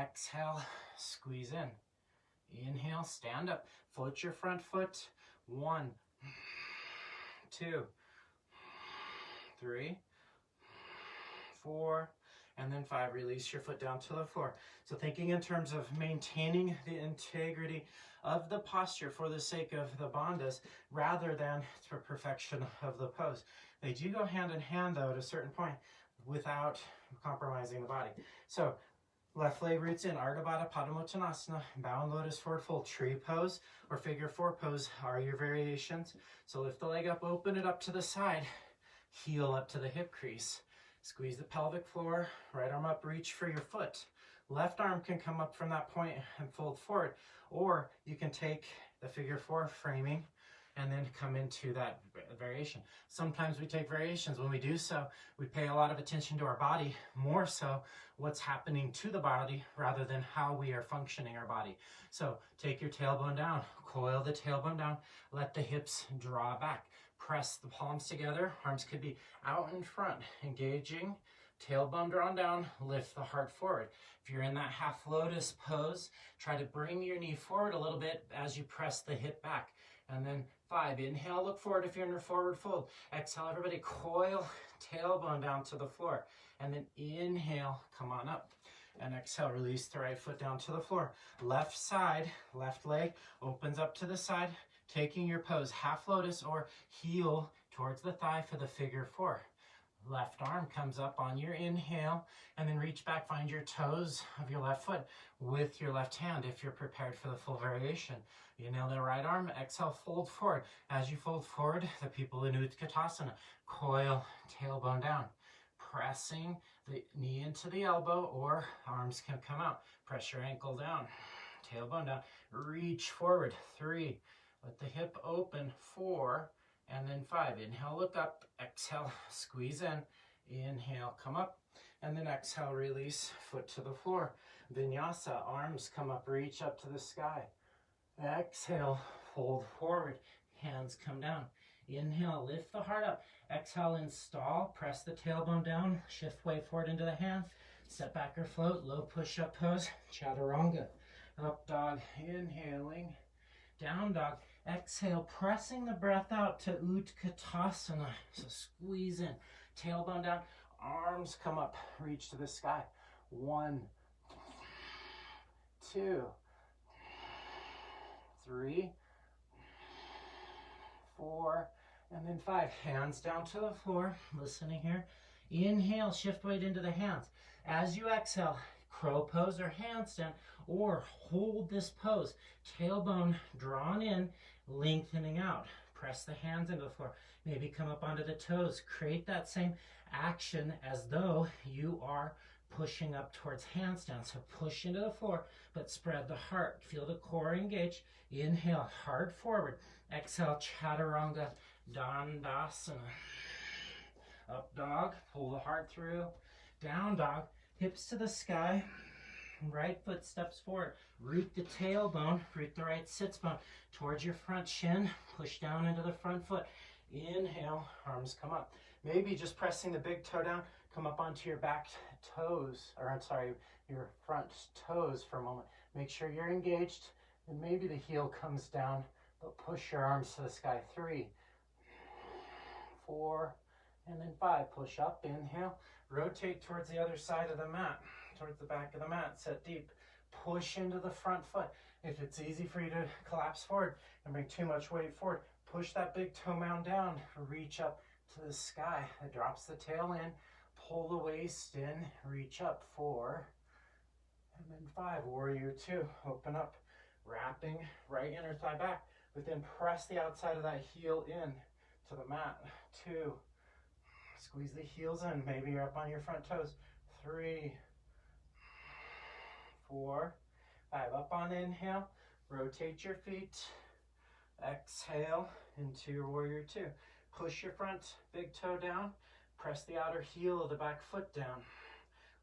Exhale, squeeze in. Inhale, stand up. Float your front foot. 1, 2, 3, 4, and then 5. Release your foot down to the floor. So thinking in terms of maintaining the integrity of the posture for the sake of the bandhas rather than for perfection of the pose. They do go hand in hand though at a certain point without compromising the body. So left leg roots in, Ardha Baddha Padamottanasana, bound lotus forward fold, tree pose, or figure 4 pose are your variations. So lift the leg up, open it up to the side, heel up to the hip crease. Squeeze the pelvic floor, right arm up, reach for your foot. Left arm can come up from that point and fold forward, or you can take the figure 4 framing and then come into that variation. Sometimes we take variations. When we do so, we pay a lot of attention to our body, more so what's happening to the body rather than how we are functioning our body. So take your tailbone down, coil the tailbone down, let the hips draw back. Press the palms together, arms could be out in front, engaging, tailbone drawn down, lift the heart forward. If you're in that half lotus pose, try to bring your knee forward a little bit as you press the hip back. And then 5, inhale, look forward if you're in a forward fold. Exhale, everybody, coil, tailbone down to the floor. And then inhale, come on up. And exhale, release the right foot down to the floor. Left side, left leg opens up to the side, taking your pose half lotus or heel towards the thigh for the figure 4. Left arm comes up on your inhale and then reach back, find your toes of your left foot with your left hand if you're prepared for the full variation. Inhale the right arm, exhale, fold forward. As you fold forward, the people in Utkatasana, coil, tailbone down. Pressing the knee into the elbow or arms can come out. Press your ankle down, tailbone down, reach forward. 3, let the hip open. 4, and then 5. Inhale, look up, exhale, squeeze in. Inhale, come up, and then exhale, release, foot to the floor. Vinyasa, arms come up, reach up to the sky. Exhale, fold forward, hands come down. Inhale, lift the heart up. Exhale, install, press the tailbone down, shift weight forward into the hands. Step back or float, low push-up pose, chaturanga. Up dog, inhaling, down dog. Exhale, pressing the breath out to Utkatasana. So squeeze in, tailbone down, arms come up, reach to the sky. 1, 2, 3, 4, and then 5. Hands down to the floor, listening here. Inhale, shift weight into the hands. As you exhale, crow pose or handstand, or hold this pose. Tailbone drawn in, lengthening out. Press the hands into the floor. Maybe come up onto the toes. Create that same action as though you are pushing up towards handstand. So push into the floor, but spread the heart. Feel the core engage. Inhale, hard forward. Exhale, chaturanga, dandasana. Up dog, pull the heart through. Down dog, hips to the sky. Right foot steps forward. Root the tailbone, root the right sits bone towards your front shin. Push down into the front foot. Inhale, arms come up. Maybe just pressing the big toe down, come up onto your back toes, or I'm sorry, your front toes for a moment. Make sure you're engaged, and maybe the heel comes down, but push your arms to the sky. 3, 4, and then 5. Push up, inhale, rotate towards the other side of the mat, towards the back of the mat, set deep. Push into the front foot. If it's easy for you to collapse forward and bring too much weight forward, push that big toe mound down, reach up to the sky. It drops the tail in, pull the waist in, reach up. 4, and then 5. Warrior 2, open up, wrapping right inner thigh back, but then press the outside of that heel in to the mat. 2, squeeze the heels in, maybe you're up on your front toes. 3, 4, 5. Up on inhale, rotate your feet. Exhale into your warrior 2. Push your front big toe down, press the outer heel of the back foot down.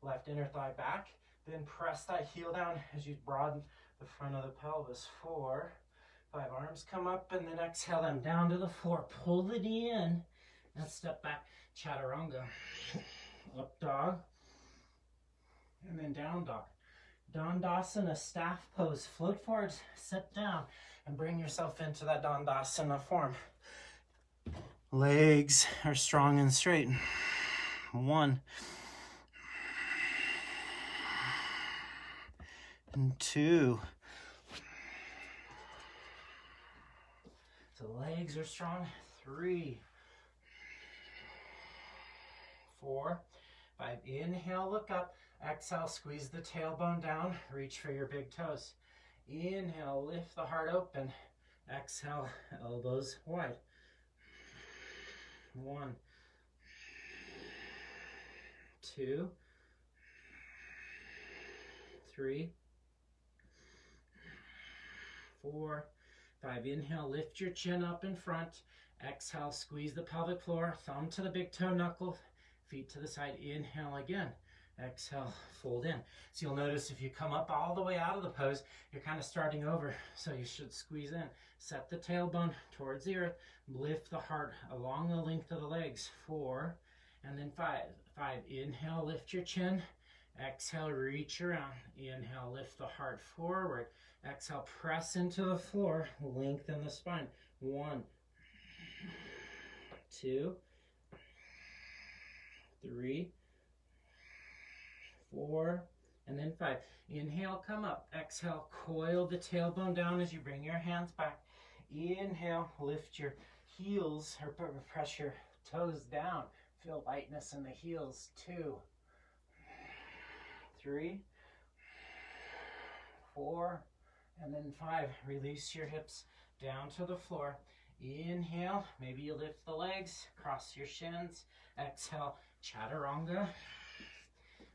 Left inner thigh back, then press that heel down as you broaden the front of the pelvis. 4, 5. Arms come up, and then exhale them down to the floor. Pull the knee in and step back, chaturanga. Up dog, and then down dog. Dandasana, staff pose. Float forward, sit down, and bring yourself into that Dandasana form. Legs are strong and straight. 1 and 2. So legs are strong. 3, 4, 5. Inhale, look up. Exhale, squeeze the tailbone down. Reach for your big toes. Inhale, lift the heart open. Exhale, elbows wide. 1, 2, 3, 4, 5. Inhale, lift your chin up in front. Exhale, squeeze the pelvic floor. Thumb to the big toe knuckle. Feet to the side. Inhale again. Exhale, fold in. So you'll notice if you come up all the way out of the pose, you're kind of starting over. So you should squeeze in. Set the tailbone towards the earth. Lift the heart along the length of the legs. 4, and then 5. 5. Inhale, lift your chin. Exhale, reach around. Inhale, lift the heart forward. Exhale, press into the floor. Lengthen the spine. 1, 2, 3, 4, and then 5. Inhale, come up. Exhale, coil the tailbone down as you bring your hands back. Inhale, lift your heels or press your toes down. Feel lightness in the heels. 2, 3, 4, and then 5. Release your hips down to the floor. Inhale, maybe you lift the legs, cross your shins. Exhale, chaturanga.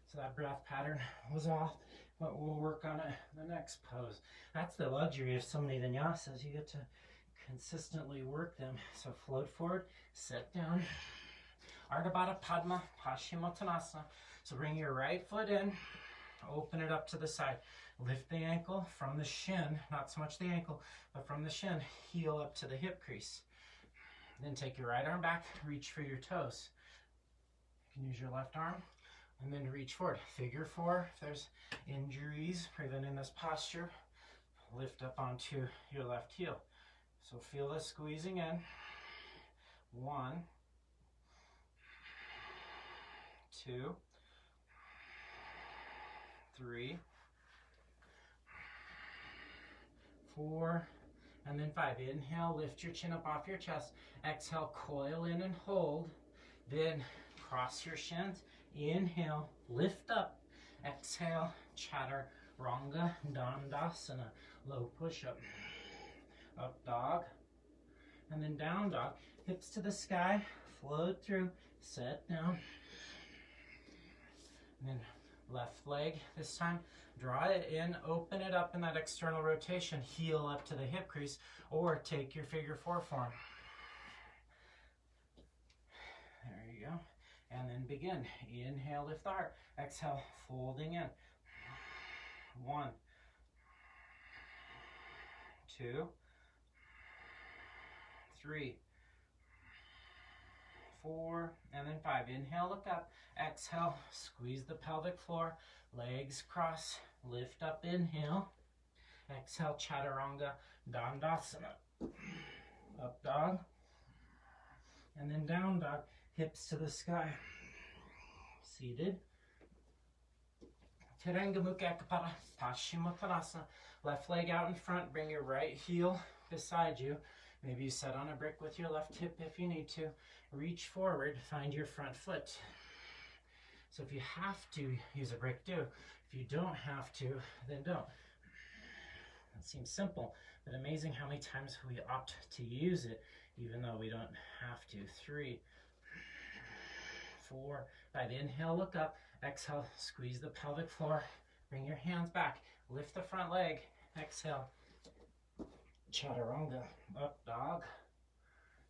So that breath pattern was off, but we'll work on it in the next pose. That's the luxury of so many vinyasas. You get to consistently work them. So float forward, sit down. Ardha Baddha Padma Paschimottanasana. So bring your right foot in, open it up to the side. Lift the ankle from the shin, not so much the ankle, but from the shin, heel up to the hip crease. Then take your right arm back, reach for your toes. You can use your left arm, and then reach forward. Figure 4, if there's injuries preventing this posture, lift up onto your left heel. So feel the squeezing in. 1, 2, 3, 4, and then 5. Inhale, lift your chin up off your chest. Exhale, coil in and hold. Then cross your shins. Inhale, lift up. Exhale, chaturanga dandasana, low push-up. Up dog, and then down dog. Hips to the sky, float through, set down. And then left leg this time. Draw it in, open it up in that external rotation, heel up to the hip crease, or take your figure 4 form. There you go. And then begin. Inhale, lift the heart. Exhale, folding in. 1, 2, 3, 4, and then 5. Inhale, look up. Exhale, squeeze the pelvic floor. Legs cross, lift up, inhale. Exhale, chaturanga dandasana. Up dog, and then down dog. Hips to the sky. Seated. Tiranga Mukha Ekapara Paschimottanasana. Left leg out in front, bring your right heel beside you. Maybe you set on a brick with your left hip if you need to. Reach forward, find your front foot. So if you have to use a brick, do. If you don't have to, then don't. That seems simple, but amazing how many times we opt to use it, even though we don't have to. 3, 4, 5. Inhale, look up. Exhale, squeeze the pelvic floor. Bring your hands back. Lift the front leg. Exhale, chaturanga, up dog.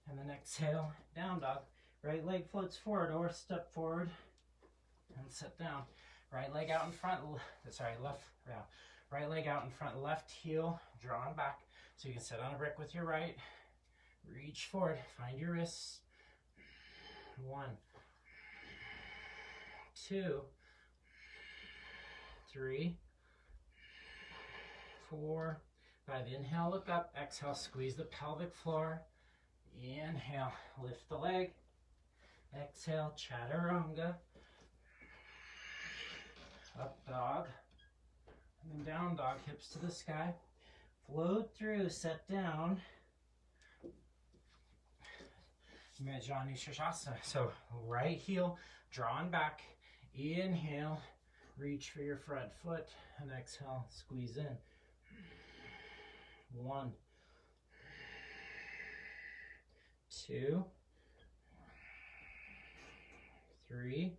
And then exhale, down dog. Right leg floats forward or step forward and sit down. Right leg out in front, right leg out in front, left heel drawn back. So you can sit on a brick with your right. Reach forward, find your wrists. 1, 2, 3, 4, 5. Inhale, look up. Exhale, squeeze the pelvic floor. Inhale, lift the leg. Exhale, chaturanga. Up dog. And then down dog, hips to the sky. Float through, set down. Jani Shashasana. So right heel drawn back. Inhale, reach for your front foot. And exhale, squeeze in. 1, 2, 3,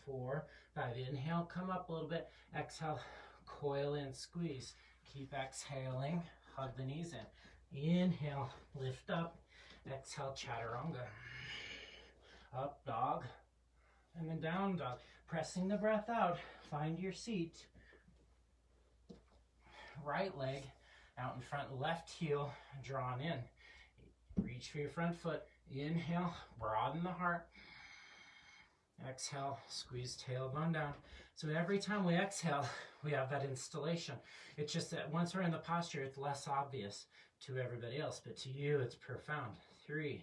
4, 5. Inhale, come up a little bit. Exhale, coil in, squeeze. Keep exhaling, hug the knees in. Inhale, lift up. Exhale, chaturanga. Up dog. And then down dog. Pressing the breath out. Find your seat. Right leg out in front, left heel drawn in. Reach for your front foot. Inhale, broaden the heart. Exhale, squeeze tailbone down. So every time we exhale, we have that installation. It's just that once we're in the posture, it's less obvious to everybody else, but to you, it's profound. 3,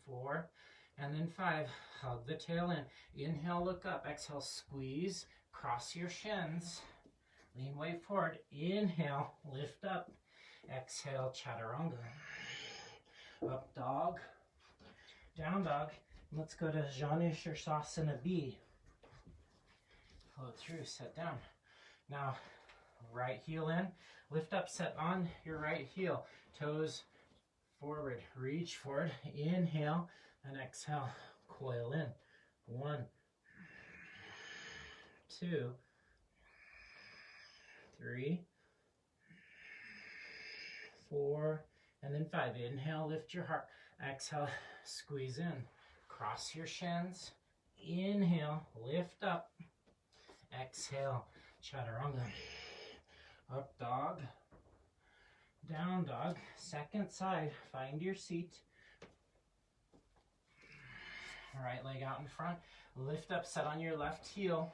4, and then 5. Hug the tail in. Inhale, look up. Exhale, squeeze. Cross your shins. Lean weight forward. Inhale, lift up. Exhale, chaturanga. Up dog. Down dog. Let's go to Jani Shirshasana B. Float through, set down. Now, right heel in. Lift up, set on your right heel. Toes forward. Reach forward. Inhale and exhale. Coil in. 1, 2, 3, 4, and then 5. Inhale, lift your heart. Exhale, squeeze in. Cross your shins. Inhale, lift up. Exhale, chaturanga. Up dog. Down dog. Second side. Find your seat. Right leg out in front. Lift up, set on your left heel.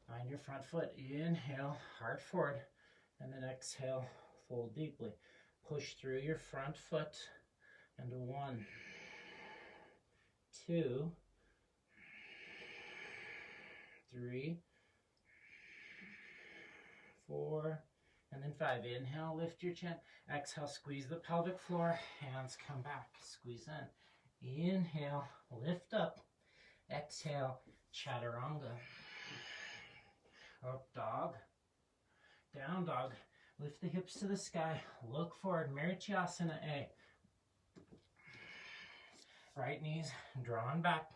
Find your front foot. Inhale, heart forward. And then exhale, fold deeply. Push through your front foot. And 1, 2, 3, 4, and then 5. Inhale, lift your chin. Exhale, squeeze the pelvic floor. Hands come back. Squeeze in. Inhale, lift up. Exhale, chaturanga. Up dog. Down dog. Lift the hips to the sky. Look forward. Marityasana A. Right knees drawn back.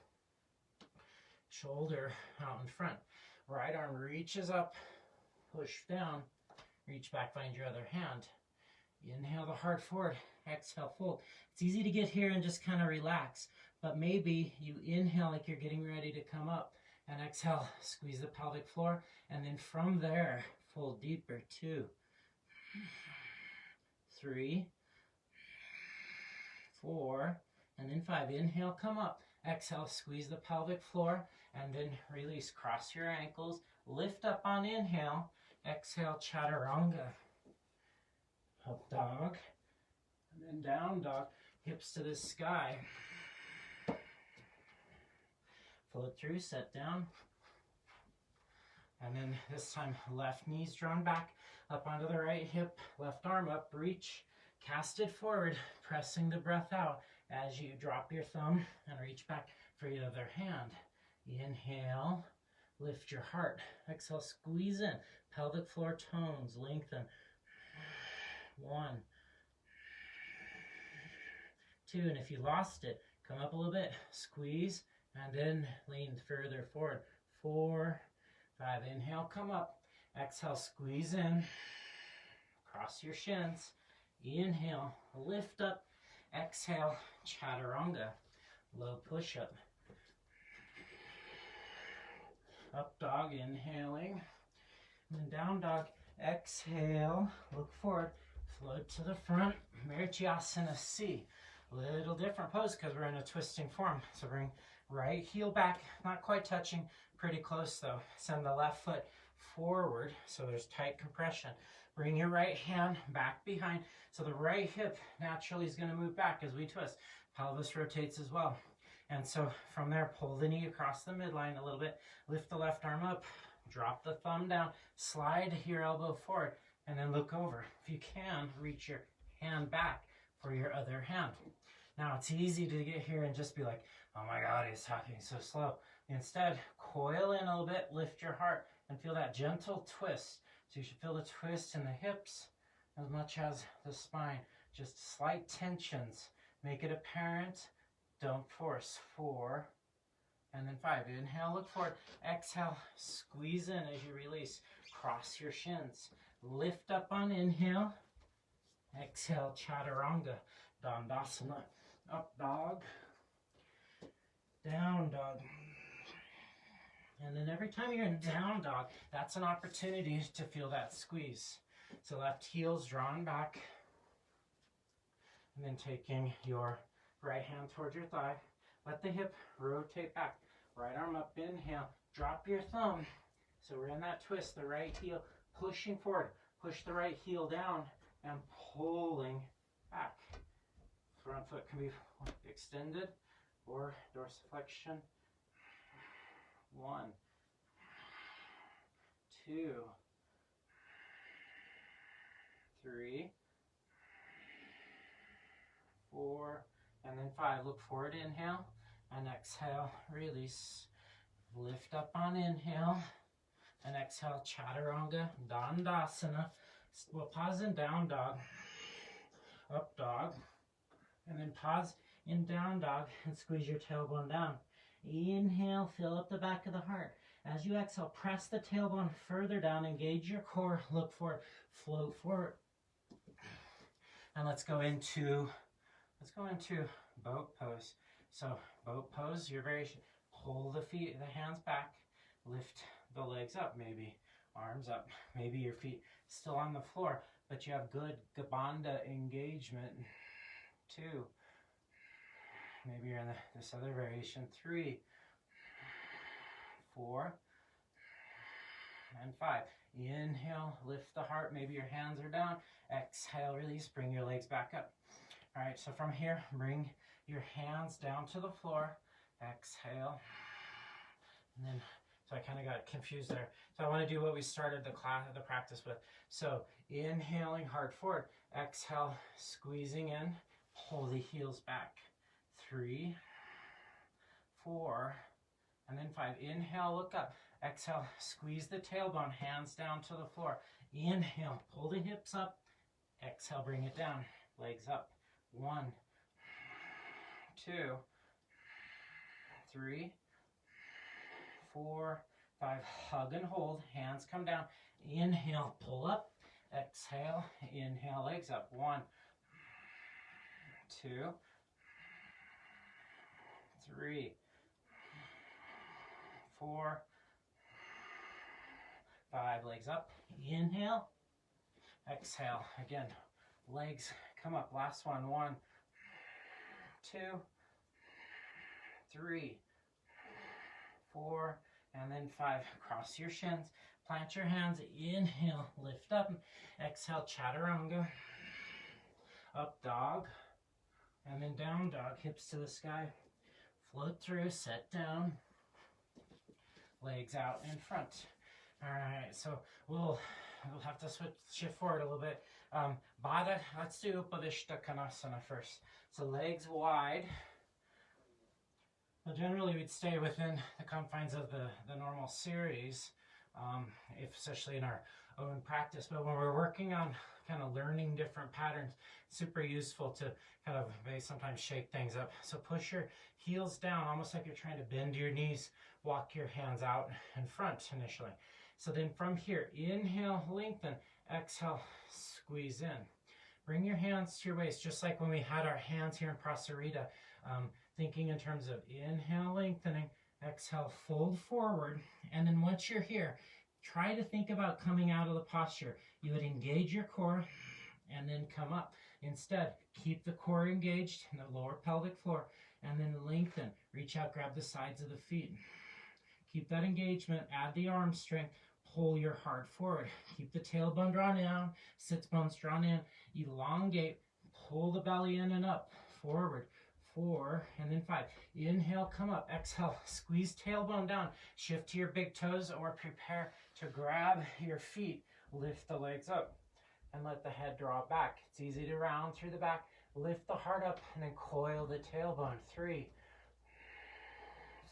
Shoulder out in front. Right arm reaches up. Push down. Reach back, find your other hand. Inhale the heart forward. Exhale, fold. It's easy to get here and just kind of relax. But maybe you inhale like you're getting ready to come up. And exhale, squeeze the pelvic floor. And then from there, fold deeper. 2, 3, 4, and then 5. Inhale, come up. Exhale, squeeze the pelvic floor. And then release. Cross your ankles. Lift up on inhale. Exhale, chaturanga. Up dog. And then down dog. Hips to the sky. Float through, set down. And then this time, left knee's drawn back. Up onto the right hip. Left arm up, reach. Cast it forward, pressing the breath out as you drop your thumb and reach back for your other hand. Inhale, lift your heart. Exhale, squeeze in. Pelvic floor tones, lengthen. 1, 2, and if you lost it, come up a little bit, squeeze, and then lean further forward. 4, 5, inhale, come up. Exhale, squeeze in. Cross your shins. Inhale, lift up. Exhale, chaturanga. Low push-up. Up dog, inhaling. And then down dog, exhale, look forward, float to the front, Marityasana C. Little different pose because we're in a twisting form. So bring right heel back, not quite touching, pretty close though. Send the left foot forward, so there's tight compression. Bring your right hand back behind, so the right hip naturally is going to move back as we twist. Pelvis rotates as well. And so from there, pull the knee across the midline a little bit, lift the left arm up, drop the thumb down, slide your elbow forward, and then look over. If you can, reach your hand back for your other hand. Now, it's easy to get here and just be like, oh my God, he's talking so slow. Instead, coil in a little bit, lift your heart, and feel that gentle twist. So you should feel the twist in the hips as much as the spine. Just slight tensions. Make it apparent. Don't force. 4, and then 5. Inhale, look forward. Exhale, squeeze in as you release. Cross your shins. Lift up on inhale. Exhale, chaturanga, dandasana. Up dog, down dog. And then every time you're in down dog, that's an opportunity to feel that squeeze. So left heel's drawn back. And then taking your right hand towards your thigh. Let the hip rotate back. Right arm up, inhale. Drop your thumb. So we're in that twist, the right heel pushing forward. Push the right heel down and pulling back. Front foot can be extended or dorsiflexion. 1, 2, 3, 4, and then 5. Look forward, inhale, and exhale, release. Lift up on inhale, and exhale, chaturanga, dandasana. We'll pause in down dog, up dog, and then pause in down dog and squeeze your tailbone down. Inhale, fill up the back of the heart. As you exhale, press the tailbone further down, engage your core, look forward, float forward. And let's go into boat pose. So boat pose, your variation. Pull the hands back, lift the legs up, maybe arms up, maybe your feet still on the floor, but you have good bandha engagement. 2, maybe you're in this other variation. 3, 4, and 5. Inhale, lift the heart, maybe your hands are down. Exhale, release, bring your legs back up. All right, so from here, bring your hands down to the floor. Exhale, and then, so I kind of got confused there. So I want to do what we started the practice with. So inhaling, heart forward. Exhale, squeezing in, pull the heels back. 3, 4, and then 5. Inhale, look up. Exhale, squeeze the tailbone, hands down to the floor. Inhale, pull the hips up. Exhale, bring it down, legs up. 1, 2, 3, 4, 5. Hug and hold, hands come down. Inhale, pull up. Exhale, inhale, legs up. 1, 2, 3, 4, 5. Legs up. Inhale. Exhale. Again, legs come up. Last one. 1, 2, 3, 4, and then 5. Cross your shins. Plant your hands. Inhale. Lift up. Exhale. Chaturanga. Up dog. And then down dog. Hips to the sky. Float through. Set down. Legs out in front. All right. So we'll have to shift forward a little bit. Baddha. Let's do Upadishta Konasana first. So legs wide. Well, generally we'd stay within the confines of the normal series, especially in our own practice. But when we're working on kind of learning different patterns, super useful to kind of maybe sometimes shake things up. So push your heels down, almost like you're trying to bend your knees. Walk your hands out in front initially. So then from here, inhale, lengthen. Exhale, squeeze in. Bring your hands to your waist, just like when we had our hands here in Prasarita. Thinking in terms of inhale, lengthening. Exhale, fold forward. And then once you're here, try to think about coming out of the posture. You would engage your core and then come up. Instead, keep the core engaged in the lower pelvic floor and then lengthen. Reach out, grab the sides of the feet. Keep that engagement, add the arm strength, Pull your heart forward. Keep the tailbone drawn down, sits bones drawn in. Elongate. Pull the belly in and up. Forward. 4, and then 5. Inhale, come up. Exhale, squeeze tailbone down. Shift to your big toes or prepare to grab your feet. Lift the legs up and let the head draw back. It's easy to round through the back. Lift the heart up and then coil the tailbone. 3,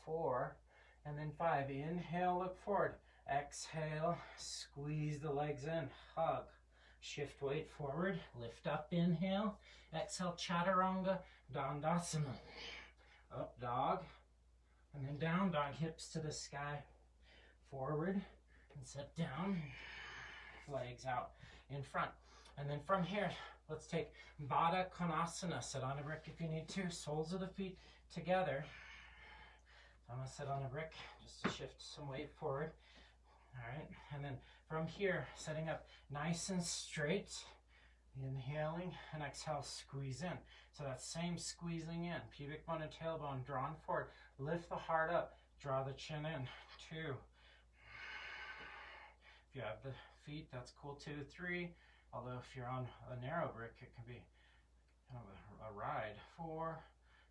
4, and then 5. Inhale, look forward. Exhale, squeeze the legs in. Hug. Shift weight forward. Lift up, inhale. Exhale, chaturanga, dandasana. Up dog. And then down dog, hips to the sky. Forward and sit down. Legs out in front. And then from here, let's take Baddha Konasana. Sit on a brick if you need to. Soles of the feet together. I'm going to sit on a brick just to shift some weight forward. All right. And then from here, setting up nice and straight. Inhaling and exhale, squeeze in. So that same squeezing in. Pubic bone and tailbone drawn forward. Lift the heart up. Draw the chin in. 2. If you have the feet, that's cool too. 3. Although if you're on a narrow brick, it can be kind of a ride. 4.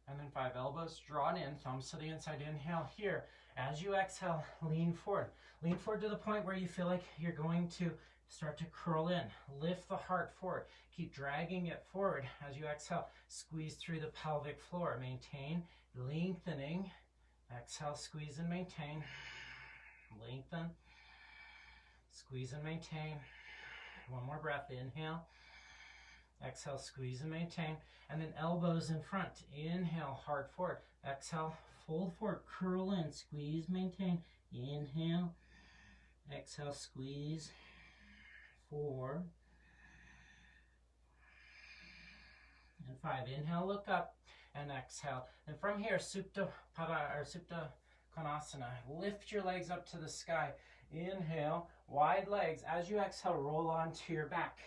And then 5. Elbows drawn in. Thumbs to the inside. Inhale here. As you exhale, lean forward. Lean forward to the point where you feel like you're going to start to curl in. Lift the heart forward. Keep dragging it forward as you exhale. Squeeze through the pelvic floor. Maintain, lengthening. Exhale, squeeze and maintain. Lengthen. Squeeze and maintain. One more breath. Inhale. Exhale, squeeze and maintain. And then elbows in front. Inhale, heart forward. Exhale, fold forward. Curl in. Squeeze, maintain. Inhale. Exhale, squeeze. 4 and 5. Inhale, look up and exhale. And from here, Supta Pada or Supta Konasana. Lift your legs up to the sky. Inhale, wide legs. As you exhale, roll onto your back.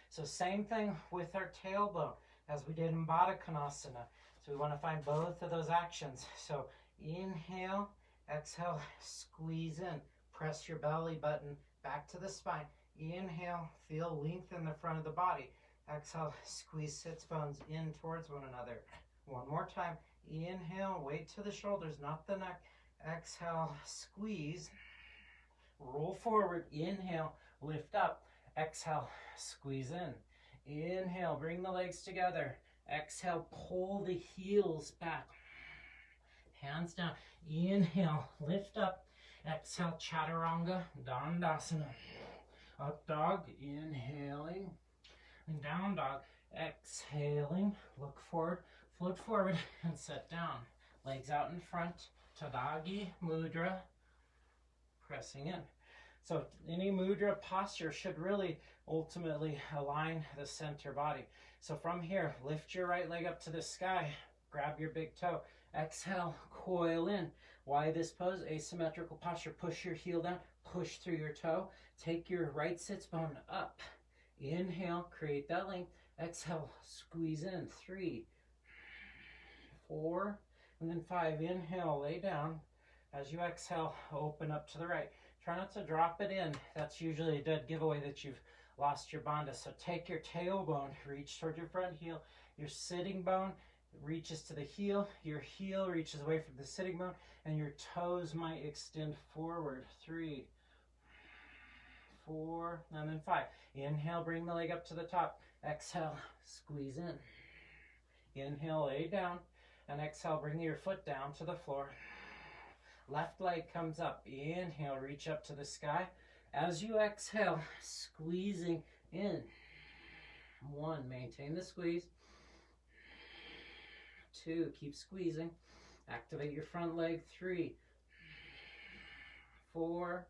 So same thing with our tailbone as we did in Baddha Konasana. So we want to find both of those actions. So inhale, exhale, squeeze in. Press your belly button back to the spine. Inhale, feel lengthen the front of the body. Exhale, squeeze sits bones in towards one another. One more time. Inhale, weight to the shoulders, not the neck. Exhale, squeeze. Roll forward. Inhale, lift up. Exhale, squeeze in. Inhale, bring the legs together. Exhale, pull the heels back. Hands down. Inhale, lift up. Exhale, chaturanga, dandasana. Up dog, inhaling, and down dog, exhaling. Look forward, float forward, and sit down. Legs out in front, Tadagi Mudra, pressing in. So any mudra posture should really ultimately align the center body. So from here, lift your right leg up to the sky, grab your big toe, exhale, coil in. Why this pose? Asymmetrical posture. Push your heel down, push through your toe. Take your right sits bone up. Inhale, create that length. Exhale, squeeze in. 3, 4, and then 5. Inhale, lay down. As you exhale, open up to the right. Try not to drop it in. That's usually a dead giveaway that you've lost your bandha. So take your tailbone, reach toward your front heel. Your sitting bone reaches to the heel. Your heel reaches away from the sitting bone. And your toes might extend forward. 3, 4, and then 5. Inhale, bring the leg up to the top. Exhale, squeeze in. Inhale, lay down. And exhale, bring your foot down to the floor. Left leg comes up. Inhale, reach up to the sky. As you exhale, squeezing in. 1, maintain the squeeze. 2, keep squeezing. Activate your front leg. 3, 4,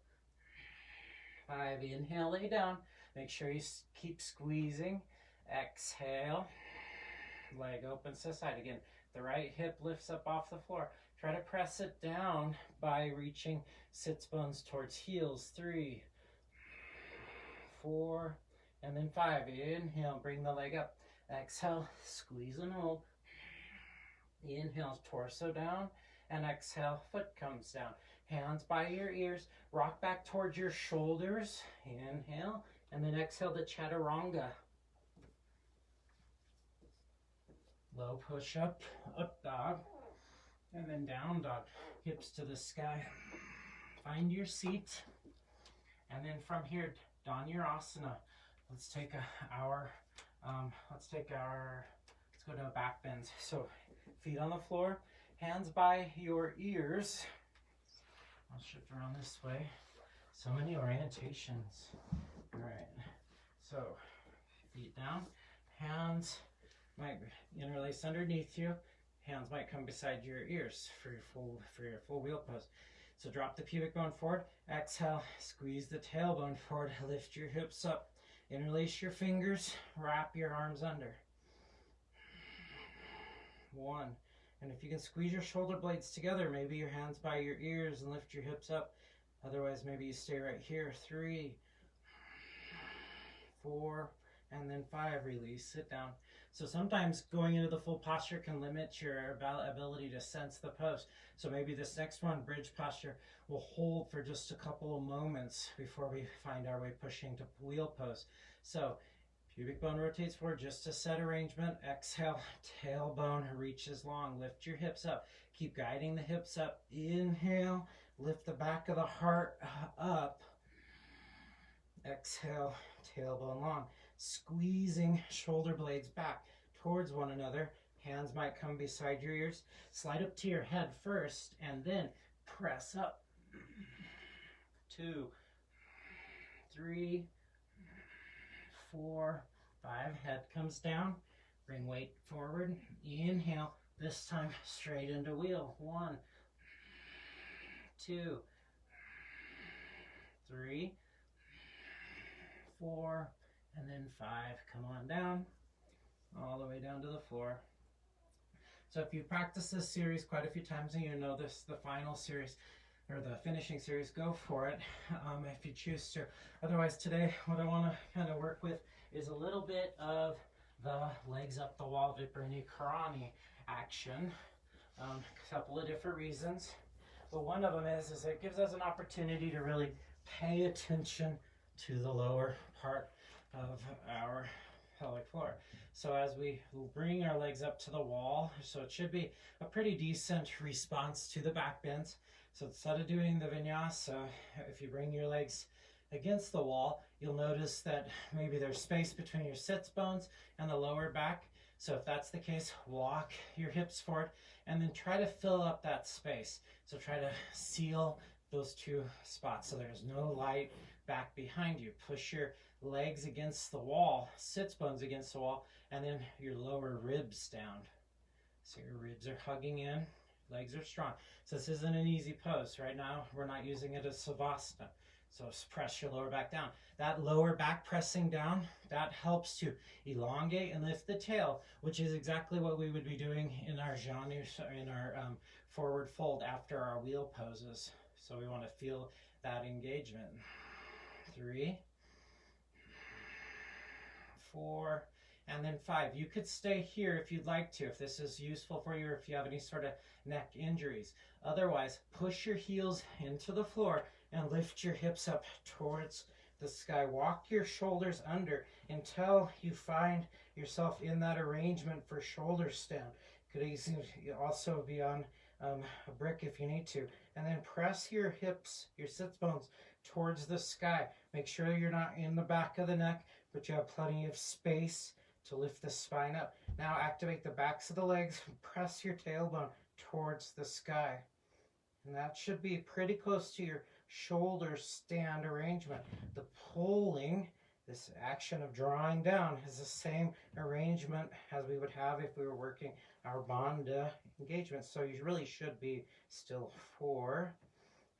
5. Inhale, lay down. Make sure you keep squeezing. Exhale. Leg opens to the side. Again, the right hip lifts up off the floor. Try to press it down by reaching sits bones towards heels. 3, 4, and then 5. Inhale, bring the leg up. Exhale, squeeze and hold. Inhale, torso down, and exhale, foot comes down. Hands by your ears. Rock back towards your shoulders. Inhale. And then exhale to chaturanga. Low push up, up dog. And then down dog. Hips to the sky. Find your seat. And then from here, don your asana. Let's go to a back bend. So feet on the floor, hands by your ears. I'll shift around this way. So many orientations. All right. So feet down, hands might interlace underneath you. Hands might come beside your ears for your full wheel pose. So drop the pubic bone forward. Exhale, squeeze the tailbone forward. Lift your hips up. Interlace your fingers. Wrap your arms under. 1. And if you can squeeze your shoulder blades together, maybe your hands by your ears and lift your hips up. Otherwise, maybe you stay right here. 3, 4, and then 5. Release, sit down. So sometimes going into the full posture can limit your ability to sense the pose. So maybe this next one, bridge posture, will hold for just a couple of moments before we find our way pushing to wheel pose. So pubic bone rotates forward, just a set arrangement. Exhale, tailbone reaches long. Lift your hips up. Keep guiding the hips up. Inhale, lift the back of the heart up. Exhale, tailbone long. Squeezing shoulder blades back towards one another. Hands might come beside your ears. Slide up to your head first and then press up. 2, 3, 4, 5. Head comes down. Bring weight forward. Inhale. This time straight into wheel. 1, 2, 3, 4, and then 5. Come on down, all the way down to the floor. So if you practice this series quite a few times and you know this, the final series or the finishing series, go for it if you choose to. Otherwise, today what I want to kind of work with is a little bit of the legs up the wall Viparita Karani action. A couple of different reasons, but one of them is it gives us an opportunity to really pay attention to the lower part of our pelvic floor. So as we bring our legs up to the wall, so it should be a pretty decent response to the back bends. So instead of doing the vinyasa, if you bring your legs against the wall, you'll notice that maybe there's space between your sits bones and the lower back. So if that's the case, walk your hips forward and then try to fill up that space. So try to seal those two spots so there's no light back behind you. Push your legs against the wall, sits bones against the wall, and then your lower ribs down. So your ribs are hugging in, legs are strong. So this isn't an easy pose. Right now, we're not using it as savasana. So press your lower back down. That lower back pressing down, that helps to elongate and lift the tail, which is exactly what we would be doing in our forward fold after our wheel poses. So we want to feel that engagement. 3, 4, and then 5. You could stay here if you'd like to, if this is useful for you or if you have any sort of neck injuries. Otherwise, push your heels into the floor and lift your hips up towards the sky. Walk your shoulders under until you find yourself in that arrangement for shoulder stand. Could also be on a brick if you need to. And then press your hips, your sits bones, towards the sky. Make sure you're not in the back of the neck, but you have plenty of space to lift the spine up. Now activate the backs of the legs. Press your tailbone towards the sky. And that should be pretty close to your shoulder stand arrangement. The pulling, this action of drawing down, is the same arrangement as we would have if we were working our bandha engagement. So you really should be still 4.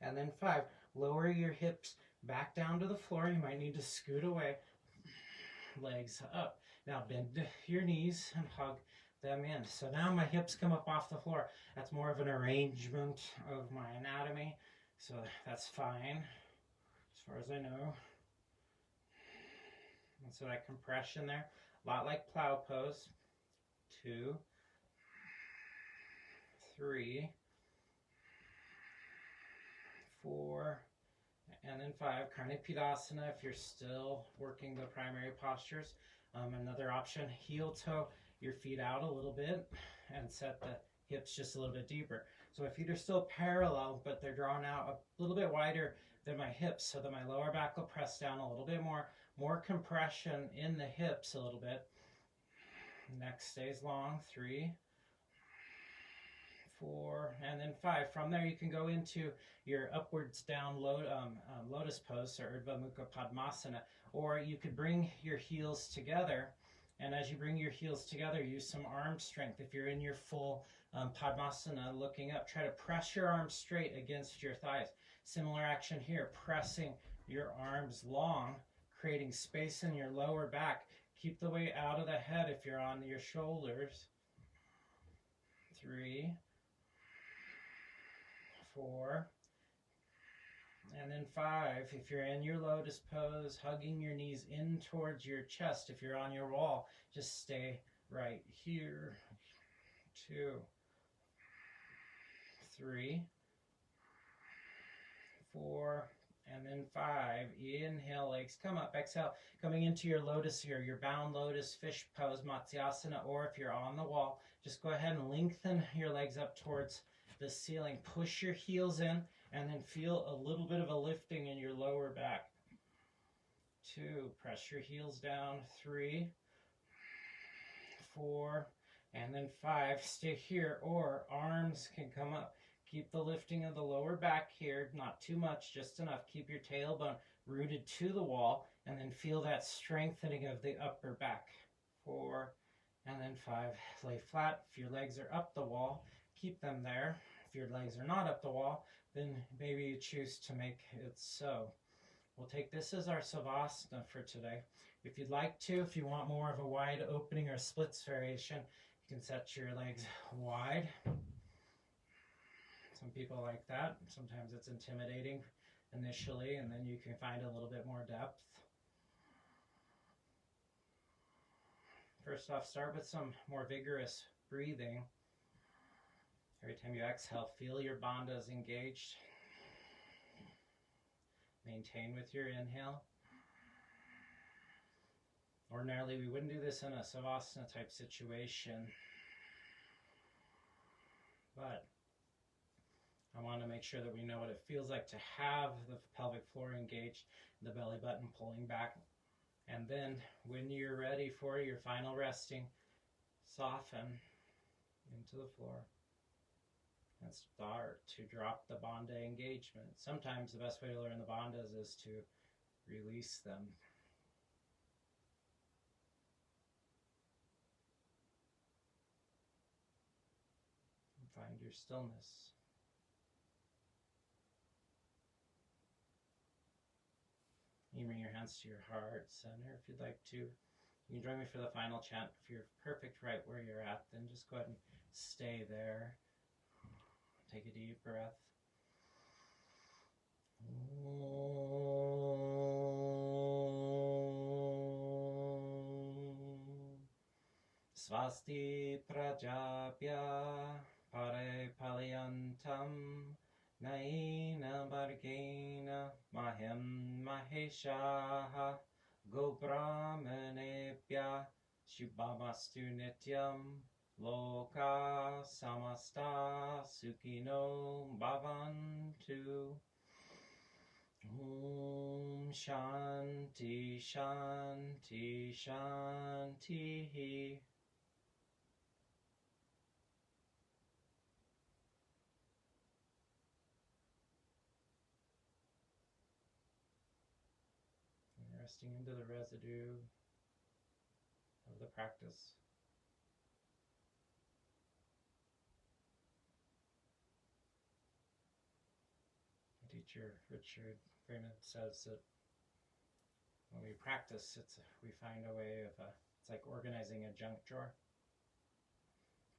And then 5. Lower your hips back down to the floor. You might need to scoot away. Legs up. Now bend your knees and hug them in. So now my hips come up off the floor. That's more of an arrangement of my anatomy. So that's fine, as far as I know. And so that compression there, a lot like plow pose. 2, 3, 4, and then 5. Karnapidasana if you're still working the primary postures. Another option, heel toe your feet out a little bit and set the hips just a little bit deeper. So my feet are still parallel, but they're drawn out a little bit wider than my hips so that my lower back will press down a little bit more compression in the hips a little bit. Neck stays long. 3, 4, and then 5. From there, you can go into your upwards down lotus pose, or Urdhva Mukha Padmasana, or you could bring your heels together. And as you bring your heels together, use some arm strength. If you're in your full Padmasana, looking up, try to press your arms straight against your thighs. Similar action here, pressing your arms long, creating space in your lower back. Keep the weight out of the head if you're on your shoulders. 3, 4, and then 5. If you're in your lotus pose, hugging your knees in towards your chest. If you're on your wall, just stay right here. 2, 3, 4, and then 5. Inhale, legs come up. Exhale, coming into your lotus here, your bound lotus fish pose, Matsyasana, or if you're on the wall, just go ahead and lengthen your legs up towards the ceiling. Push your heels in, and then feel a little bit of a lifting in your lower back. 2, press your heels down. 3, 4, and then 5. Stay here, or arms can come up. Keep the lifting of the lower back here, not too much, just enough. Keep your tailbone rooted to the wall, and then feel that strengthening of the upper back. 4, and then 5. Lay flat. If your legs are up the wall, keep them there. If your legs are not up the wall, then maybe you choose to make it so. We'll take this as our Savasana for today. If you'd like to, if you want more of a wide opening or splits variation, you can set your legs wide. Some people like that. Sometimes it's intimidating initially, and then you can find a little bit more depth. First off, start with some more vigorous breathing. Every time you exhale, feel your bandhas engaged. Maintain with your inhale. Ordinarily, we wouldn't do this in a Savasana type situation, but I want to make sure that we know what it feels like to have the pelvic floor engaged, the belly button pulling back. And then when you're ready for your final resting, soften into the floor and start to drop the bandha engagement. Sometimes the best way to learn the bandhas is to release them. And find your stillness. You bring your hands to your heart center if you'd like to. You can join me for the final chant. If you're perfect right where you're at, then just go ahead and stay there. Take a deep breath. Swasti prajapya pare palyantam naina vargena mahem maheshaha gobrahmanebhya shubhamastu nityam loka samasta sukhino bhavantu. Om Shanti Shanti Shanti. Resting into the residue of the practice. Teacher Richard Freeman says that when we practice, we find a way of it's like organizing a junk drawer.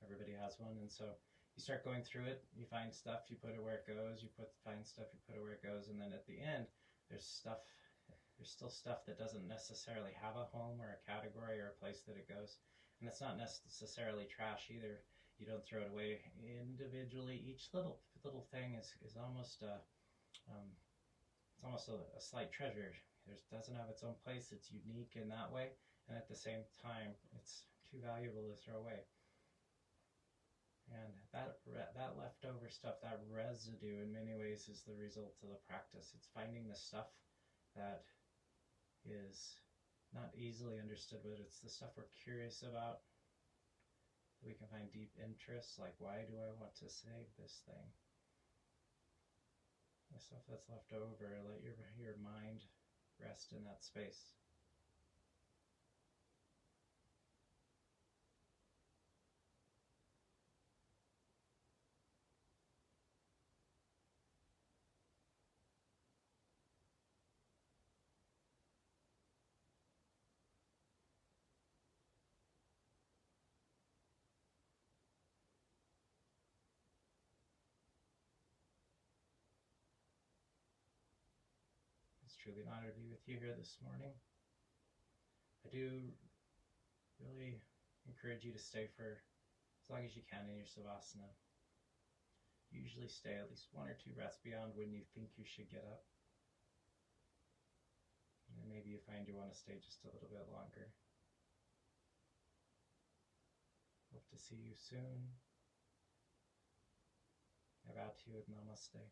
Everybody has one, and so you start going through it. You find stuff, you put it where it goes. Find stuff, you put it where it goes, and then at the end, there's still stuff that doesn't necessarily have a home or a category or a place that it goes, and it's not necessarily trash either. You don't throw it away individually. Each little thing is almost It's almost a slight treasure. It doesn't have its own place. It's unique in that way, and at the same time, it's too valuable to throw away. And that leftover stuff, that residue, in many ways, is the result of the practice. It's finding the stuff that is not easily understood, but it's the stuff we're curious about. We can find deep interests, like, why do I want to save this thing? The stuff that's left over, let your mind rest in that space. It's truly an honor to be with you here this morning. I do really encourage you to stay for as long as you can in your Savasana. Usually stay at least 1 or 2 breaths beyond when you think you should get up. And then maybe you find you want to stay just a little bit longer. Hope to see you soon. I bow to you with Namaste.